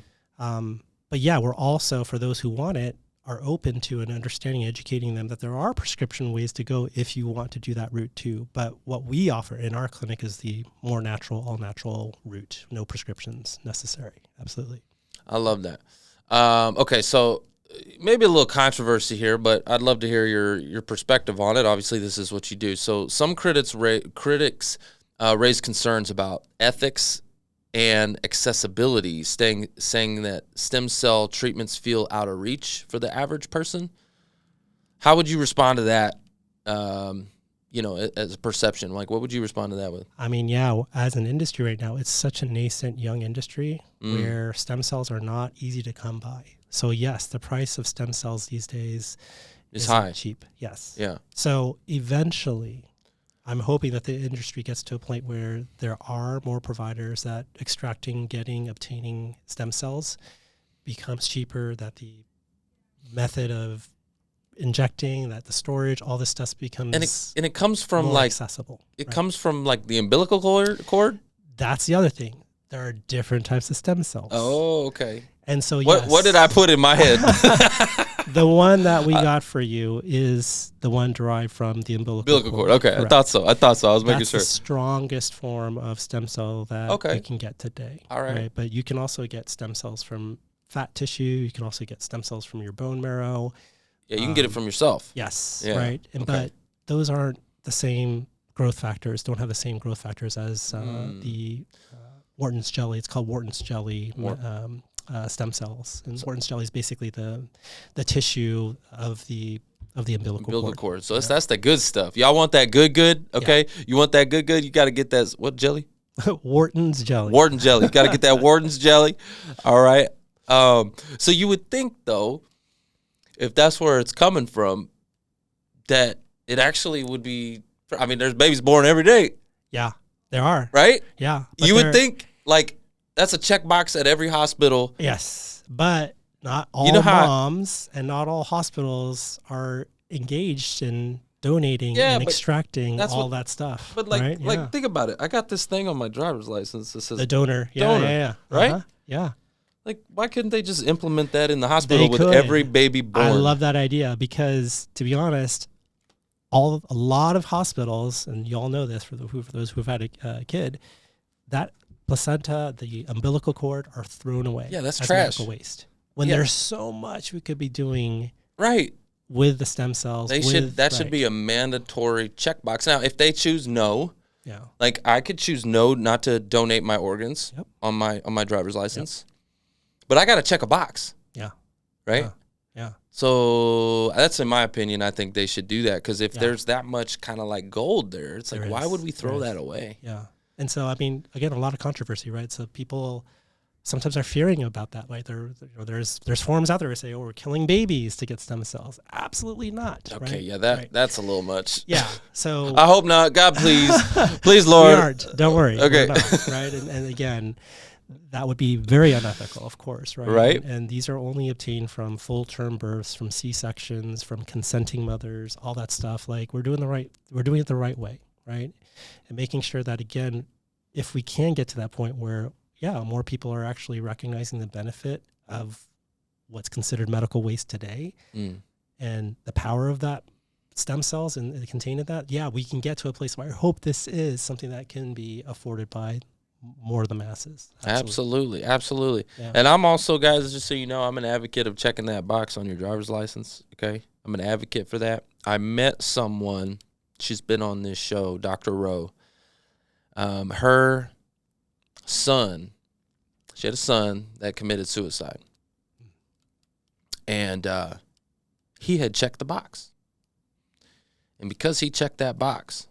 B: But yeah, we're also, for those who want it, are open to and understanding, educating them that there are prescription ways to go if you want to do that route too. But what we offer in our clinic is the more natural, all natural route. No prescriptions necessary. Absolutely.
A: I love that. Okay, so maybe a little controversy here, but I'd love to hear your perspective on it. Obviously, this is what you do. So some critics raise concerns about ethics and accessibility, saying that stem cell treatments feel out of reach for the average person. How would you respond to that, as a perception? Like, what would you respond to that with?
B: I mean, as an industry right now, it's such a nascent young industry where stem cells are not easy to come by. So, yes, the price of stem cells these days is
A: high.
B: Cheap, yes.
A: Yeah.
B: So, eventually, I'm hoping that the industry gets to a point where there are more providers that obtaining stem cells becomes cheaper, that the method of injecting, that the storage, all this stuff becomes
A: and it comes from
B: more
A: like
B: accessible.
A: It comes from like the umbilical cord.
B: That's the other thing. There are different types of stem cells.
A: Oh, okay.
B: And so
A: what did I put in my head?
B: The one that we got for you is the one derived from the umbilical cord.
A: Okay, correct. I thought so. I was making
B: That's
A: sure.
B: the strongest form of stem cell that we can get today.
A: All right.
B: But you can also get stem cells from fat tissue. You can also get stem cells from your bone marrow.
A: Yeah, you can get it from yourself.
B: Yes.
A: Yeah.
B: Right.
A: Okay.
B: But those aren't the same growth factors, don't have the same growth factors as the Wharton's jelly. It's called Wharton's jelly. Stem cells, and Wharton's jelly is basically the tissue of the umbilical cord.
A: So that's the good stuff. Y'all want that good? Okay, you want that good? You got to get that what jelly?
B: Wharton's jelly.
A: Wharton jelly. You got to get that Wharton's jelly. All right. So you would think though, if that's where it's coming from, that it actually would be. I mean, there's babies born every day.
B: Yeah, there are.
A: Right.
B: Yeah,
A: you would think like. That's a checkbox at every hospital.
B: Yes, but not all moms and not all hospitals are engaged in donating and extracting all that stuff.
A: But think about it. I got this thing on my driver's license that says
B: the donor.
A: Yeah. Right?
B: Yeah.
A: Like, why couldn't they just implement that in the hospital with every baby born?
B: I love that idea because, to be honest, a lot of hospitals, and you all know this for those who've had a kid, that placenta, the umbilical cord are thrown away.
A: Yeah, that's
B: as
A: trash.
B: Medical waste. When there's so much we could be doing
A: right
B: with the stem cells.
A: That should be a mandatory checkbox. Now, if they choose no, like I could choose no, not to donate my organs on my driver's license, but I got to check a box.
B: Yeah.
A: Right.
B: Yeah.
A: So that's in my opinion. I think they should do that because if there's that much kind of like gold there, it's like why would we throw that away?
B: Yeah. And so, I mean, again, a lot of controversy, right? So people sometimes are fearing about that. Like there's forums out there that say, "Oh, we're killing babies to get stem cells." Absolutely not.
A: Okay,
B: right?
A: That's a little much.
B: Yeah. So
A: I hope not. God, please, please, Lord.
B: We aren't. Don't worry.
A: Okay.
B: We're not, right. And again, that would be very unethical, of course, right?
A: Right.
B: And these are only obtained from full-term births, from C-sections, from consenting mothers, all that stuff. Like we're doing it the right way, right? And making sure that, again, if we can get to that point where, more people are actually recognizing the benefit of what's considered medical waste today and the power of that stem cells and contained in that, we can get to a place where I hope this is something that can be afforded by more of the masses.
A: Absolutely. Yeah. And I'm also, guys, just so you know, I'm an advocate of checking that box on your driver's license, okay? I'm an advocate for that. I met someone, she's been on this show, Dr. Rowe. Her son, she had a son that committed suicide. And he had checked the box. And because he checked that box,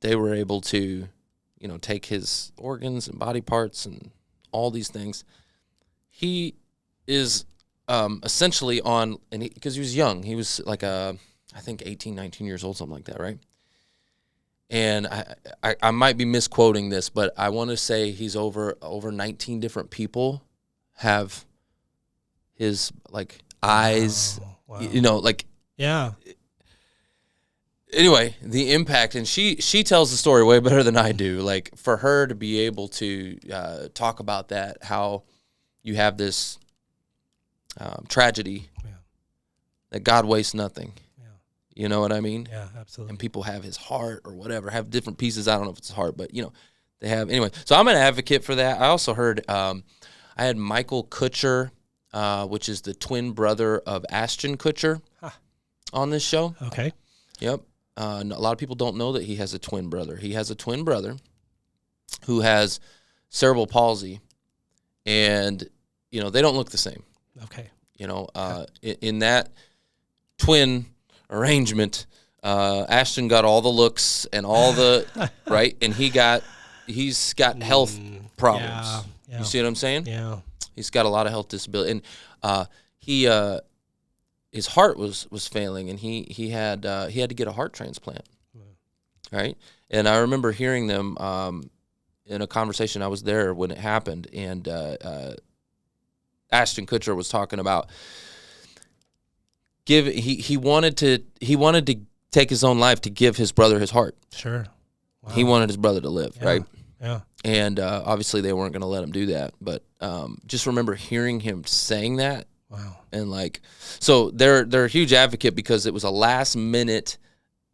A: they were able to, take his organs and body parts and all these things. He is essentially on, and because he was young, he was like I think 18, 19 years old, something like that, right? And I might be misquoting this, but I want to say he's over 19 different people have his like eyes,
B: Wow. Yeah.
A: Anyway, the impact, and she tells the story way better than I do. Like for her to be able to talk about that, how you have this tragedy that God wastes nothing. You know what I mean?
B: Yeah, absolutely.
A: And people have his heart or whatever, have different pieces. I don't know if it's his heart, but, they have. Anyway, so I'm an advocate for that. I also heard I had Michael Kutcher, which is the twin brother of Ashton Kutcher, on this show.
B: Okay.
A: Yep. A lot of people don't know that he has a twin brother. He has a twin brother who has cerebral palsy, and, they don't look the same.
B: Okay.
A: In that twin arrangement, Ashton got all the looks and all the right, and he's got health problems.
B: Yeah.
A: You see what I'm saying?
B: Yeah.
A: He's got a lot of health disability, and his heart was failing, and he had to get a heart transplant. Right, and I remember hearing them in a conversation. I was there when it happened, and Ashton Kutcher was talking about. He wanted to take his own life to give his brother his heart.
B: Sure. Wow.
A: He wanted his brother to live, right?
B: Yeah.
A: And obviously they weren't going to let him do that. But just remember hearing him saying that.
B: Wow.
A: And so they're a huge advocate because it was a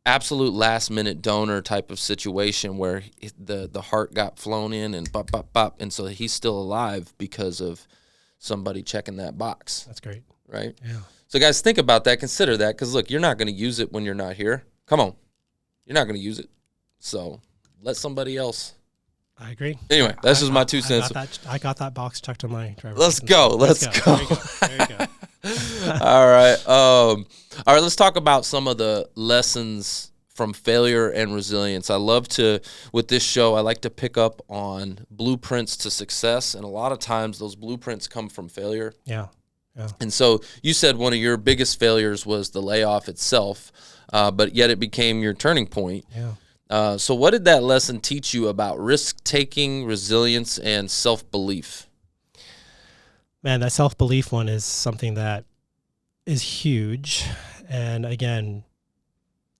A: absolute last minute donor type of situation where the heart got flown in and bop, and so he's still alive because of somebody checking that box.
B: That's great.
A: right?
B: Yeah.
A: So guys, think about that. Consider that, because look, you're not going to use it when you're not here. Come on. You're not going to use it. So let somebody else.
B: I agree.
A: Anyway, that's just my 2 cents.
B: I got that box checked on my driver's
A: Let's
B: license.
A: go. Let's go.
B: There you go.
A: All right. All right. Let's talk about some of the lessons from failure and resilience. I love to, with this show, I like to pick up on blueprints to success. And a lot of times those blueprints come from failure.
B: Yeah. Yeah.
A: And so you said one of your biggest failures was the layoff itself, but yet it became your turning point.
B: Yeah.
A: So what did that lesson teach you about risk-taking, resilience, and self-belief?
B: Man, that self-belief one is something that is huge. And again,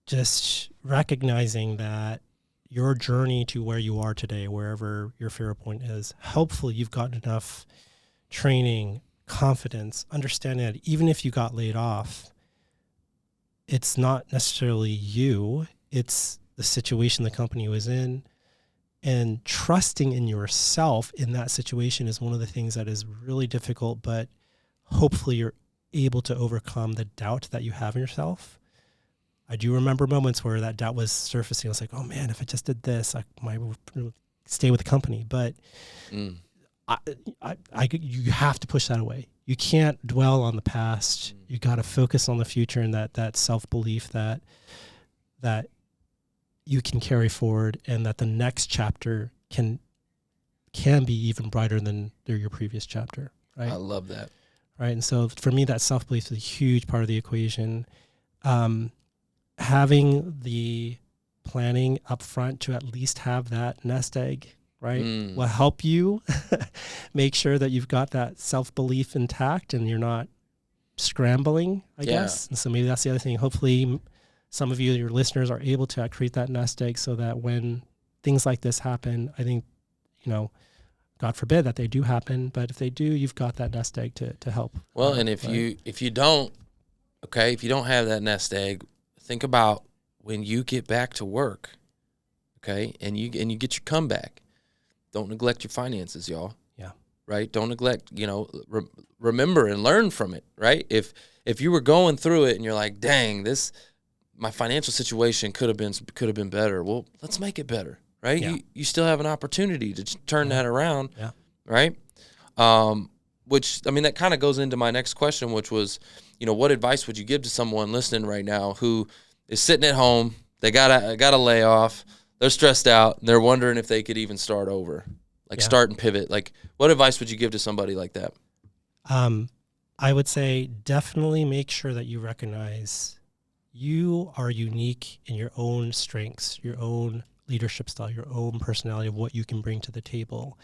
B: just recognizing that your journey to where you are today, wherever your failure point is, hopefully you've gotten enough training, confidence, understanding that even if you got laid off, it's not necessarily you, it's the situation the company was in, and trusting in yourself in that situation is one of the things that is really difficult, but hopefully you're able to overcome the doubt that you have in yourself. I do remember moments where that doubt was surfacing. I was like, oh man, if I just did this, I might stay with the company. But you have to push that away. You can't dwell on the past. You got to focus on the future and that self-belief that you can carry forward, and that the next chapter can be even brighter than your previous chapter. Right.
A: I love that.
B: Right. And so for me, that self-belief is a huge part of the equation. Having the planning up front to at least have that nest egg, right, will help you make sure that you've got that self-belief intact and you're not scrambling, I guess. And so maybe that's the other thing. Hopefully some of you, your listeners, are able to create that nest egg so that when things like this happen, I think, God forbid that they do happen, but if they do, you've got that nest egg to help.
A: Well, and if you don't have that nest egg, think about when you get back to work, okay, and you get your comeback. Don't neglect your finances, y'all. Yeah. Right? Don't neglect, remember and learn from it, right? If you were going through it and you're like, dang, my financial situation could have been better. Well, let's make it better, right? Yeah. You still have an opportunity to turn that around, right? Which, that kind of goes into my next question, which was, what advice would you give to someone listening right now who is sitting at home, they got a layoff, they're stressed out, and they're wondering if they could even start over, start and pivot. What advice would you give to somebody like that?
B: I would say definitely make sure that you recognize you are unique in your own strengths, your own leadership style, your own personality of what you can bring to the table.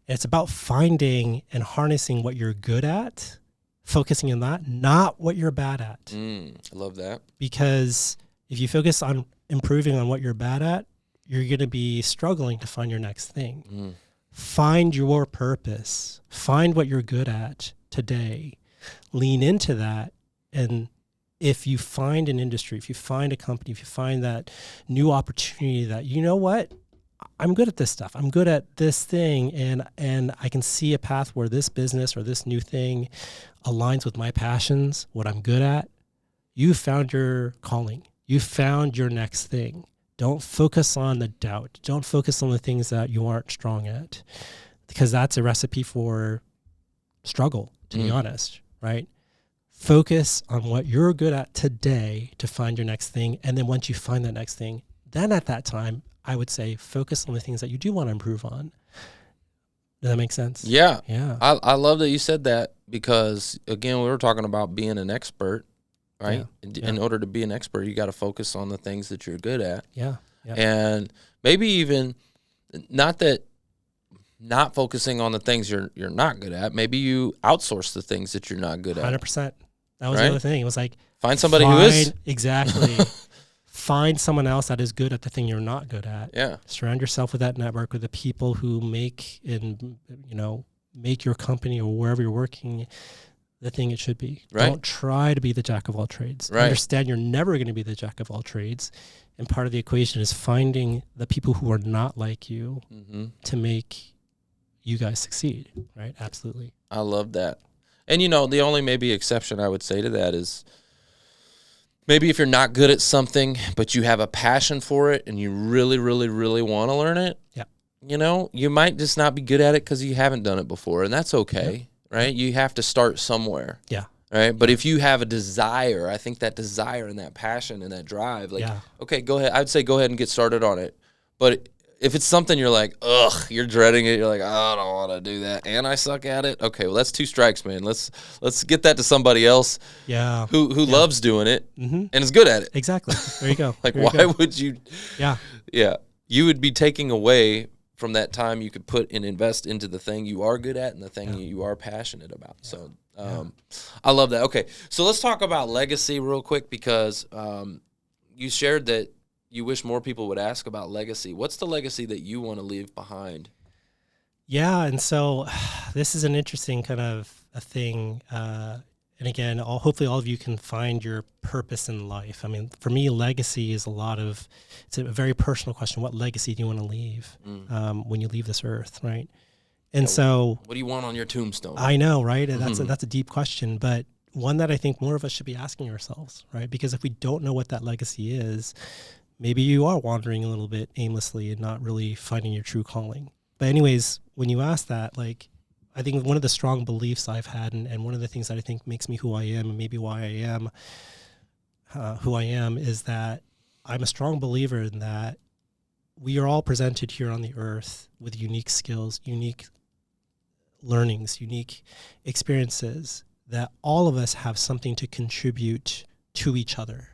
B: And it's about finding and harnessing what you're good at, focusing on that, not what you're bad at.
A: I love that.
B: Because if you focus on improving on what you're bad at, you're going to be struggling to find your next thing. Find your purpose. Find what you're good at today. Lean into that. And if you find an industry, if you find a company, if you find that new opportunity that, you know what, I'm good at this stuff. I'm good at this thing, and I can see a path where this business or this new thing aligns with my passions, what I'm good at. You found your calling. You found your next thing. Don't focus on the doubt. Don't focus on the things that you aren't strong at, because that's a recipe for struggle, to be honest, right? Focus on what you're good at today to find your next thing. And then once you find that next thing, then at that time, I would say focus on the things that you do want to improve on. Does that make sense?
A: Yeah.
B: Yeah.
A: I love that you said that, because, again, we were talking about being an expert, right? Yeah. In order to be an expert, you got to focus on the things that you're good at.
B: Yeah.
A: And maybe even not focusing on the things you're not good at. Maybe you outsource the things that you're not good at.
B: 100%. That was the other thing. It was like,
A: find somebody who is.
B: Exactly. Find someone else that is good at the thing you're not good at.
A: Yeah.
B: Surround yourself with that network, with the people who make your company or wherever you're working the thing it should be.
A: Right.
B: Don't try to be the jack of all trades.
A: Right.
B: Understand you're never going to be the jack of all trades. And part of the equation is finding the people who are not like you to make you guys succeed. Right. Absolutely.
A: I love that. And, the only maybe exception I would say to that is maybe if you're not good at something, but you have a passion for it and you really, really, really want to learn it,
B: Yeah.
A: You might just not be good at it because you haven't done it before. And that's okay, right? You have to start somewhere.
B: Yeah.
A: Right. But if you have a desire, I think that desire and that passion and that drive, okay, go ahead. I'd say go ahead and get started on it. But if it's something you're like, ugh, you're dreading it, you're like, I don't want to do that, and I suck at it. Okay, well, that's 2 strikes, man. Let's get that to somebody else.
B: Yeah.
A: Who loves doing it and is good at it.
B: Exactly. There you go.
A: Why would you?
B: Yeah.
A: Yeah. You would be taking away from that time you could put and invest into the thing you are good at and the thing you are passionate about. So I love that. Okay, so let's talk about legacy real quick because you shared that you wish more people would ask about legacy. What's the legacy that you want to leave behind?
B: Yeah, and so this is an interesting kind of a thing. And again, hopefully all of you can find your purpose in life. I mean, for me, legacy is it's a very personal question. What legacy do you want to leave when you leave this earth, right? And so...
A: What do you want on your tombstone?
B: I know, right? And that's a deep question, but one that I think more of us should be asking ourselves, right? Because if we don't know what that legacy is, maybe you are wandering a little bit aimlessly and not really finding your true calling. But anyways, when you ask that, I think one of the strong beliefs I've had and one of the things that I think makes me who I am and maybe why I am who I am is that I'm a strong believer in that we are all presented here on the earth with unique skills, unique learnings, unique experiences, that all of us have something to contribute to each other,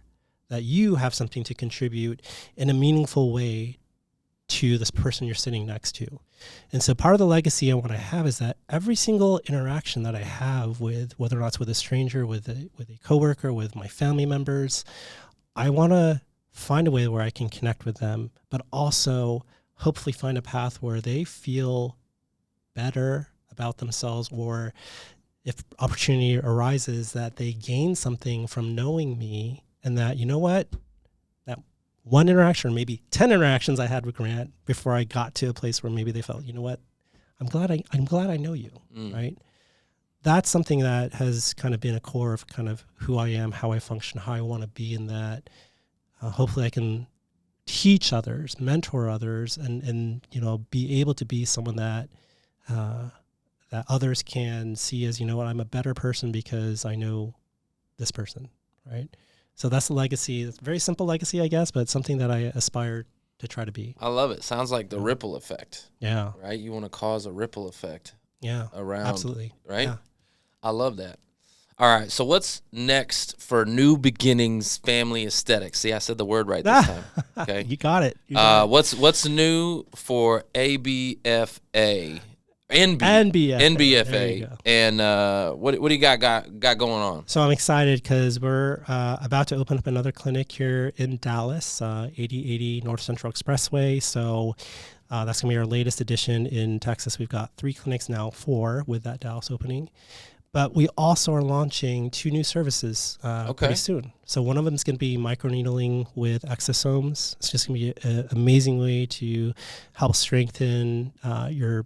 B: that you have something to contribute in a meaningful way to this person you're sitting next to. And so part of the legacy I want to have is that every single interaction that I have with, whether or not it's with a stranger, with a coworker, with my family members, I want to find a way where I can connect with them, but also hopefully find a path where they feel better about themselves, or if opportunity arises, that they gain something from knowing me, and that, you know what, that one interaction or maybe 10 interactions I had with Grant before I got to a place where maybe they felt, you know what, I'm glad I know you, right? That's something that has kind of been a core of kind of who I am, how I function, how I want to be, in that hopefully I can teach others, mentor others, and be able to be someone that that others can see as, you know what, I'm a better person because I know this person, right? So that's the legacy. It's a very simple legacy, I guess, but it's something that I aspire to try to be.
A: I love it. Sounds like the ripple effect.
B: Yeah.
A: Right? You want to cause a ripple effect.
B: Yeah.
A: Around.
B: Absolutely.
A: Right?
B: Yeah. I
A: love that. All right. So what's next for New Beginnings Family Aesthetics? See, I said the word right this time. Okay.
B: You got it.
A: What's new for ABFA? NBFA. And what do you got going on?
B: So I'm excited because we're about to open up another clinic here in Dallas, 8080 North Central Expressway. So that's going to be our latest addition in Texas. We've got 3 clinics now, 4 with that Dallas opening. But we also are launching 2 new services pretty soon. So one of them is going to be microneedling with exosomes. It's just going to be an amazing way to help strengthen your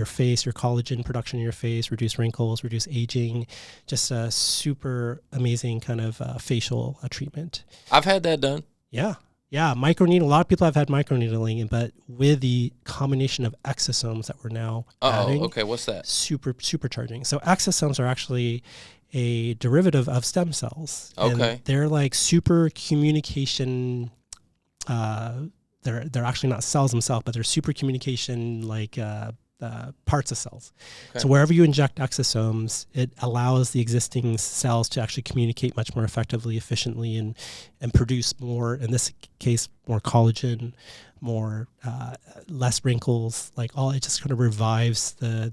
B: face, your collagen production in your face, reduce wrinkles, reduce aging. Just a super amazing kind of facial treatment.
A: I've had that done.
B: Yeah, microneedling. A lot of people have had microneedling, but with the combination of exosomes that we're now adding.
A: Okay, what's that?
B: Supercharging. So exosomes are actually a derivative of stem cells.
A: Okay.
B: And they're like super communication. They're actually not cells themselves, but they're super communication parts of cells. Okay. So wherever you inject exosomes, it allows the existing cells to actually communicate much more effectively, efficiently, and produce more, in this case, more collagen, more less wrinkles. It just kind of revives the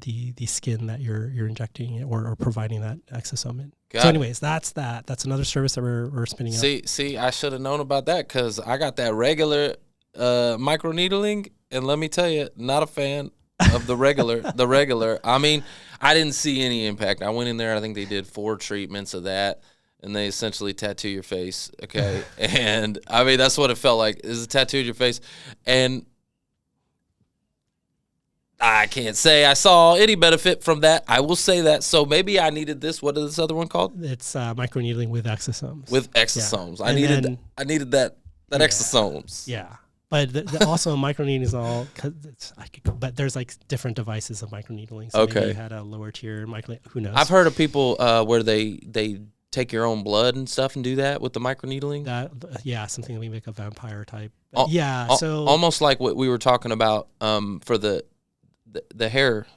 B: skin that you're injecting or providing that exosome in. So anyways, that's another service that we're spinning up.
A: See, I should have known about that because I got that regular microneedling, and let me tell you, not a fan of the regular. I mean, I didn't see any impact. I went in there, I think they did 4 treatments of that, and they essentially tattoo your face, okay? And, I mean, that's what it felt like, is a tattoo of your face. And I can't say I saw any benefit from that. I will say that. So maybe I needed this. What is this other one called?
B: It's microneedling with exosomes.
A: With exosomes.
B: Yeah.
A: I needed that exosomes.
B: Yeah. But also microneedling is all, but there's like different devices of microneedling. So maybe you had a lower tier who knows?
A: I've heard of people where they take your own blood and stuff and do that with the microneedling.
B: Something that we make a vampire type.
A: So almost like what we were talking about for the hair.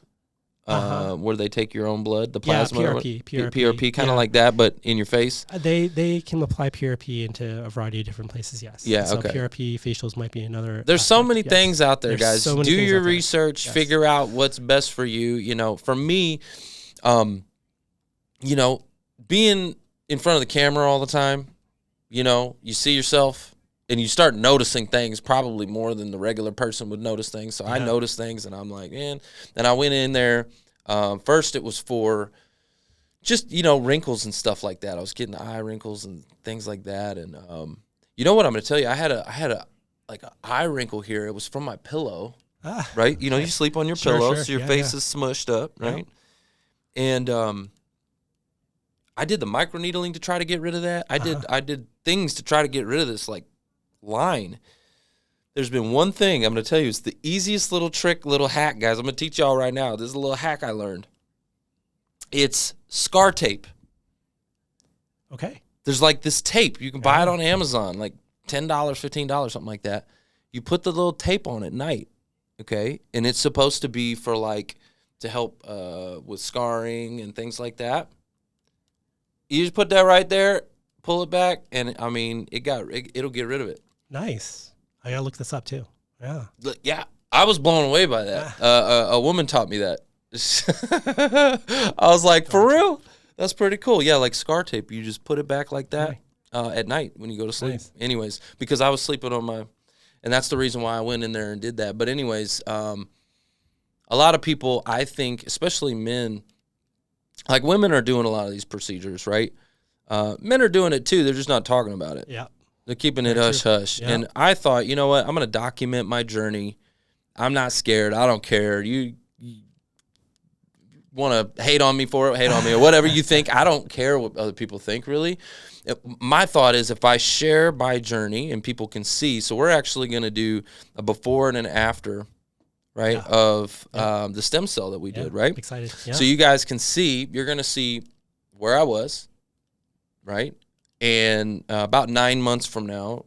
A: Where they take your own blood, the plasma, PRP, kind of like that, but in your face.
B: They can apply PRP into a variety of different places. Yes.
A: Yeah.
B: So
A: okay.
B: PRP facials might be another.
A: There's so many things out there, guys.
B: So
A: do your research, figure out what's best for you. You know, for me, being in front of the camera all the time, you see yourself. And you start noticing things probably more than the regular person would notice things. So I noticed things, and I'm like, man. And I went in there. First, it was for just, wrinkles and stuff like that. I was getting eye wrinkles and things like that. And you know what I'm going to tell you? I had an eye wrinkle here. It was from my pillow, right? You sleep on your pillow, so your face is smushed up, right? Yeah. And I did the microneedling to try to get rid of that. I did things to try to get rid of this, line. There's been one thing I'm going to tell you. It's the easiest little trick, little hack, guys. I'm going to teach y'all right now. This is a little hack I learned. It's scar tape.
B: Okay.
A: There's this tape. You can buy it on Amazon, $10, $15, something like that. You put the little tape on at night, okay? And it's supposed to be for to help with scarring and things like that. You just put that right there, pull it back, and it'll get rid of it.
B: Nice. I gotta look this up too. Yeah.
A: Yeah. I was blown away by that. A woman taught me that. I was like, for real? That's pretty cool. Yeah, like scar tape. You just put it back like that at night when you go to sleep. Nice. Anyways, because I was sleeping on and that's the reason why I went in there and did that. But anyways, a lot of people, I think, especially men, women are doing a lot of these procedures, right? Men are doing it too. They're just not talking about it.
B: Yeah.
A: They're keeping it hush-hush. Yeah. And I thought, you know what? I'm going to document my journey. I'm not scared. I don't care. You want to hate on me for it, hate on me, or whatever you think. I don't care what other people think, really. My thought is if I share my journey and people can see, so we're actually going to do a before and an after, right, of the stem cell that we did, right?
B: I'm excited. Yeah.
A: So you guys can see, you're going to see where I was, right? And about 9 months from now,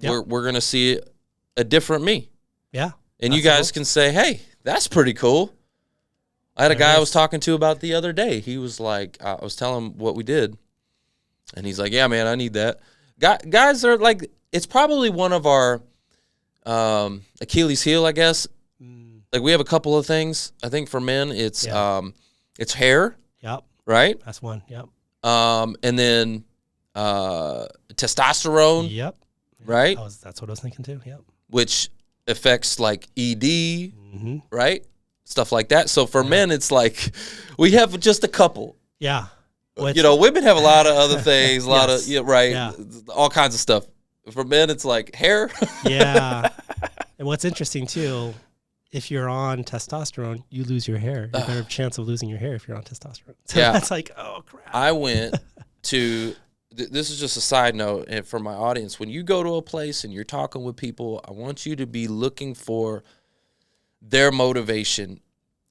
A: we're going to see a different me.
B: Yeah.
A: And you guys can say, hey, that's pretty cool. I had a guy I was talking to about the other day. He was like, I was telling him what we did. And he's like, yeah, man, I need that. Guys are it's probably one of our Achilles heel, I guess. We have a couple of things. I think for men, it's hair.
B: Yep.
A: Right?
B: That's one. Yep.
A: And then testosterone.
B: Yep.
A: Right?
B: That's what I was thinking too. Yep.
A: Which affects ED, right? Stuff like that. So for men, it's we have just a couple.
B: Yeah.
A: Women have a lot of other things, all kinds of stuff. For men, it's hair.
B: Yeah. And what's interesting too, if you're on testosterone, you lose your hair. You have a better chance of losing your hair if you're on testosterone. So that's oh crap.
A: I went to, this is just a side note, and for my audience, when you go to a place and you're talking with people, I want you to be looking for their motivation.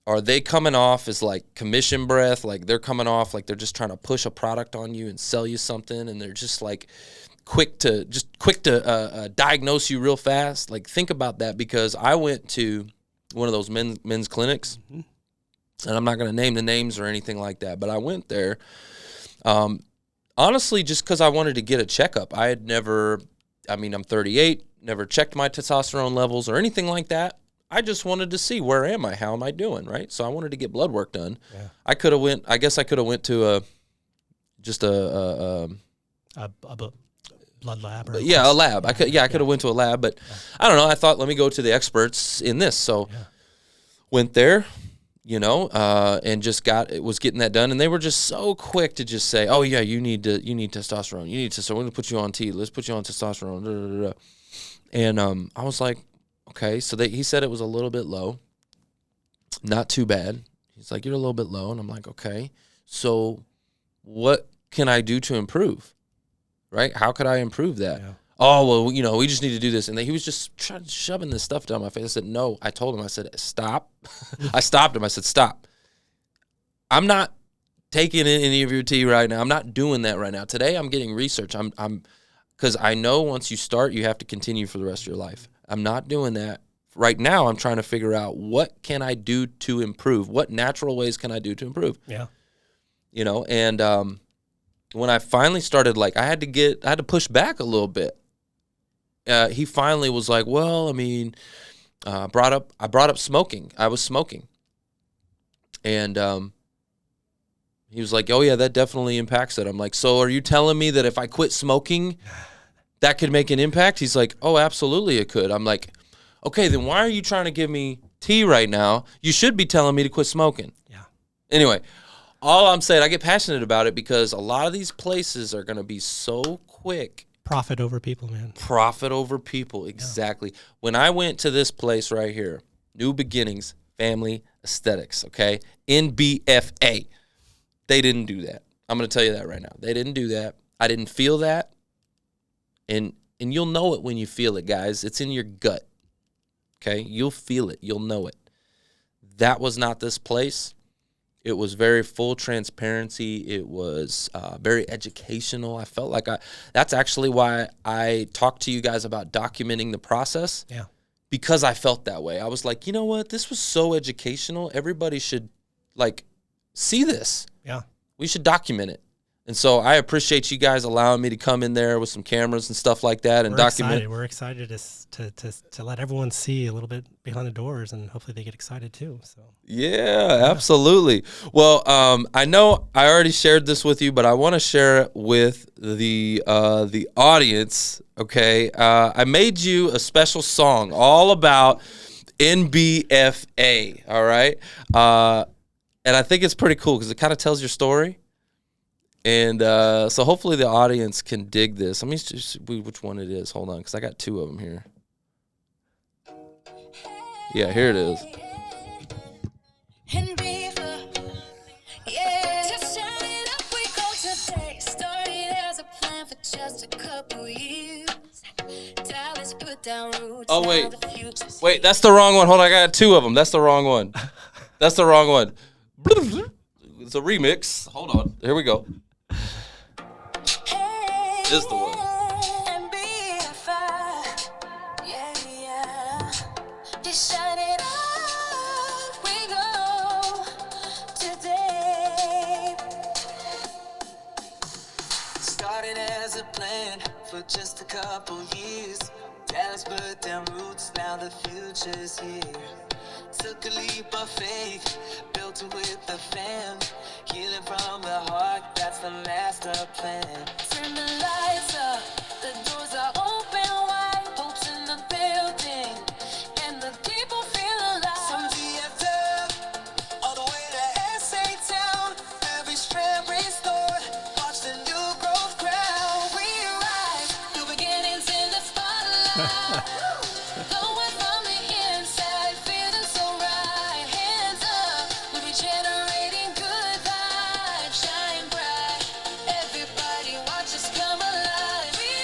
A: Are they coming off as commission breath? They're coming off they're just trying to push a product on you and sell you something, and they're just quick to diagnose you real fast. Think about that, because I went to one of those men's clinics, and I'm not going to name the names or anything like that, but I went there. Honestly, just because I wanted to get a checkup. I had never, I'm 38, never checked my testosterone levels or anything like that. I just wanted to see, where am I? How am I doing, right? So I wanted to get blood work done. Yeah. I could have went to a
B: blood lab.
A: A lab. I could have went to a lab, but I don't know. I thought, let me go to the experts in this. So went there, and just was getting that done. And they were just so quick to just say, oh yeah, you need testosterone. You need testosterone. We're going to put you on T. Let's put you on testosterone. Da, da, da, da. And I was like, okay. So he said it was a little bit low. Not too bad. He's like, you're a little bit low. And I'm like, okay, so what can I do to improve? Right? How could I improve that?
B: Yeah.
A: Oh, well, you know, we just need to do this. And then he was just shoving this stuff down my face. I said, no. I told him, I said, stop. I stopped him. I said, stop. I'm not taking in any of your tea right now. I'm not doing that right now. Today, I'm getting research. Because I know once you start, you have to continue for the rest of your life. I'm not doing that. Right now, I'm trying to figure out what can I do to improve? What natural ways can I do to improve?
B: Yeah.
A: You know, and when I finally started, like, I had to push back a little bit. He finally was like, well, I mean, I brought up smoking. I was smoking. And he was like, oh, yeah, that definitely impacts it. I'm like, so are you telling me that if I quit smoking, that could make an impact? He's like, oh, absolutely it could. I'm like, okay, then why are you trying to give me tea right now? You should be telling me to quit smoking.
B: Yeah.
A: Anyway, all I'm saying, I get passionate about it because a lot of these places are going to be so quick.
B: Profit over people, man.
A: Profit over people, exactly. Yeah. When I went to this place right here, New Beginnings Family Aesthetics, okay, NBFA, they didn't do that. I'm going to tell you that right now. They didn't do that. I didn't feel that. And you'll know it when you feel it, guys. It's in your gut. Okay, you'll feel it. You'll know it. That was not this place. It was very full transparency. It was very educational. I felt like that's actually why I talked to you guys about documenting the process.
B: Yeah.
A: Because I felt that way. I was like, you know what? This was so educational. Everybody should, like, see this.
B: Yeah.
A: We should document it. And so I appreciate you guys allowing me to come in there with some cameras and stuff like that and document.
B: We're excited to let everyone see a little bit behind the doors, and hopefully they get excited too. So
A: yeah, absolutely. Well, I know I already shared this with you, but I want to share it with the audience. Okay, I made you a special song all about NBFA. All right, and I think it's pretty cool because it kind of tells your story. And so hopefully the audience can dig this. Let me just see which one it is. Hold on, because I got two of them here. Yeah, here it is. Oh, wait, that's the wrong one. Hold on, I got two of them. That's the wrong one. That's the wrong one. It's a remix. Hold on. Here we go. This is the one.
C: Started as a plan for just a couple years. Dallas put down roots, now the future's here. Took a leap of faith, built it with the fam. Healing from the heart, that's the master plan. Turn the lights up, the doors are open wide. Hope's in the building, and the people feel alive. From DFW, all the way to SA Town. Every strand restored, watch the new growth ground. We rise, new beginnings in the spotlight. Going from the inside, feeling so right. Hands up, we're regenerating good vibes. Shine bright, everybody watch us come alive. We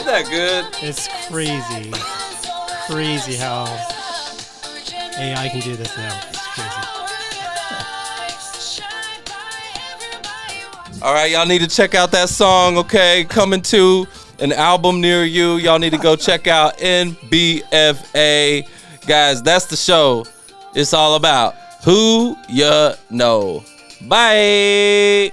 A: that good?
B: It's crazy. Crazy how AI can do this now. It's crazy.
A: All right, y'all need to check out that song, okay? Coming to an album near you. Y'all need to go check out NBFA. Guys, that's the show. It's all about who you know. Bye.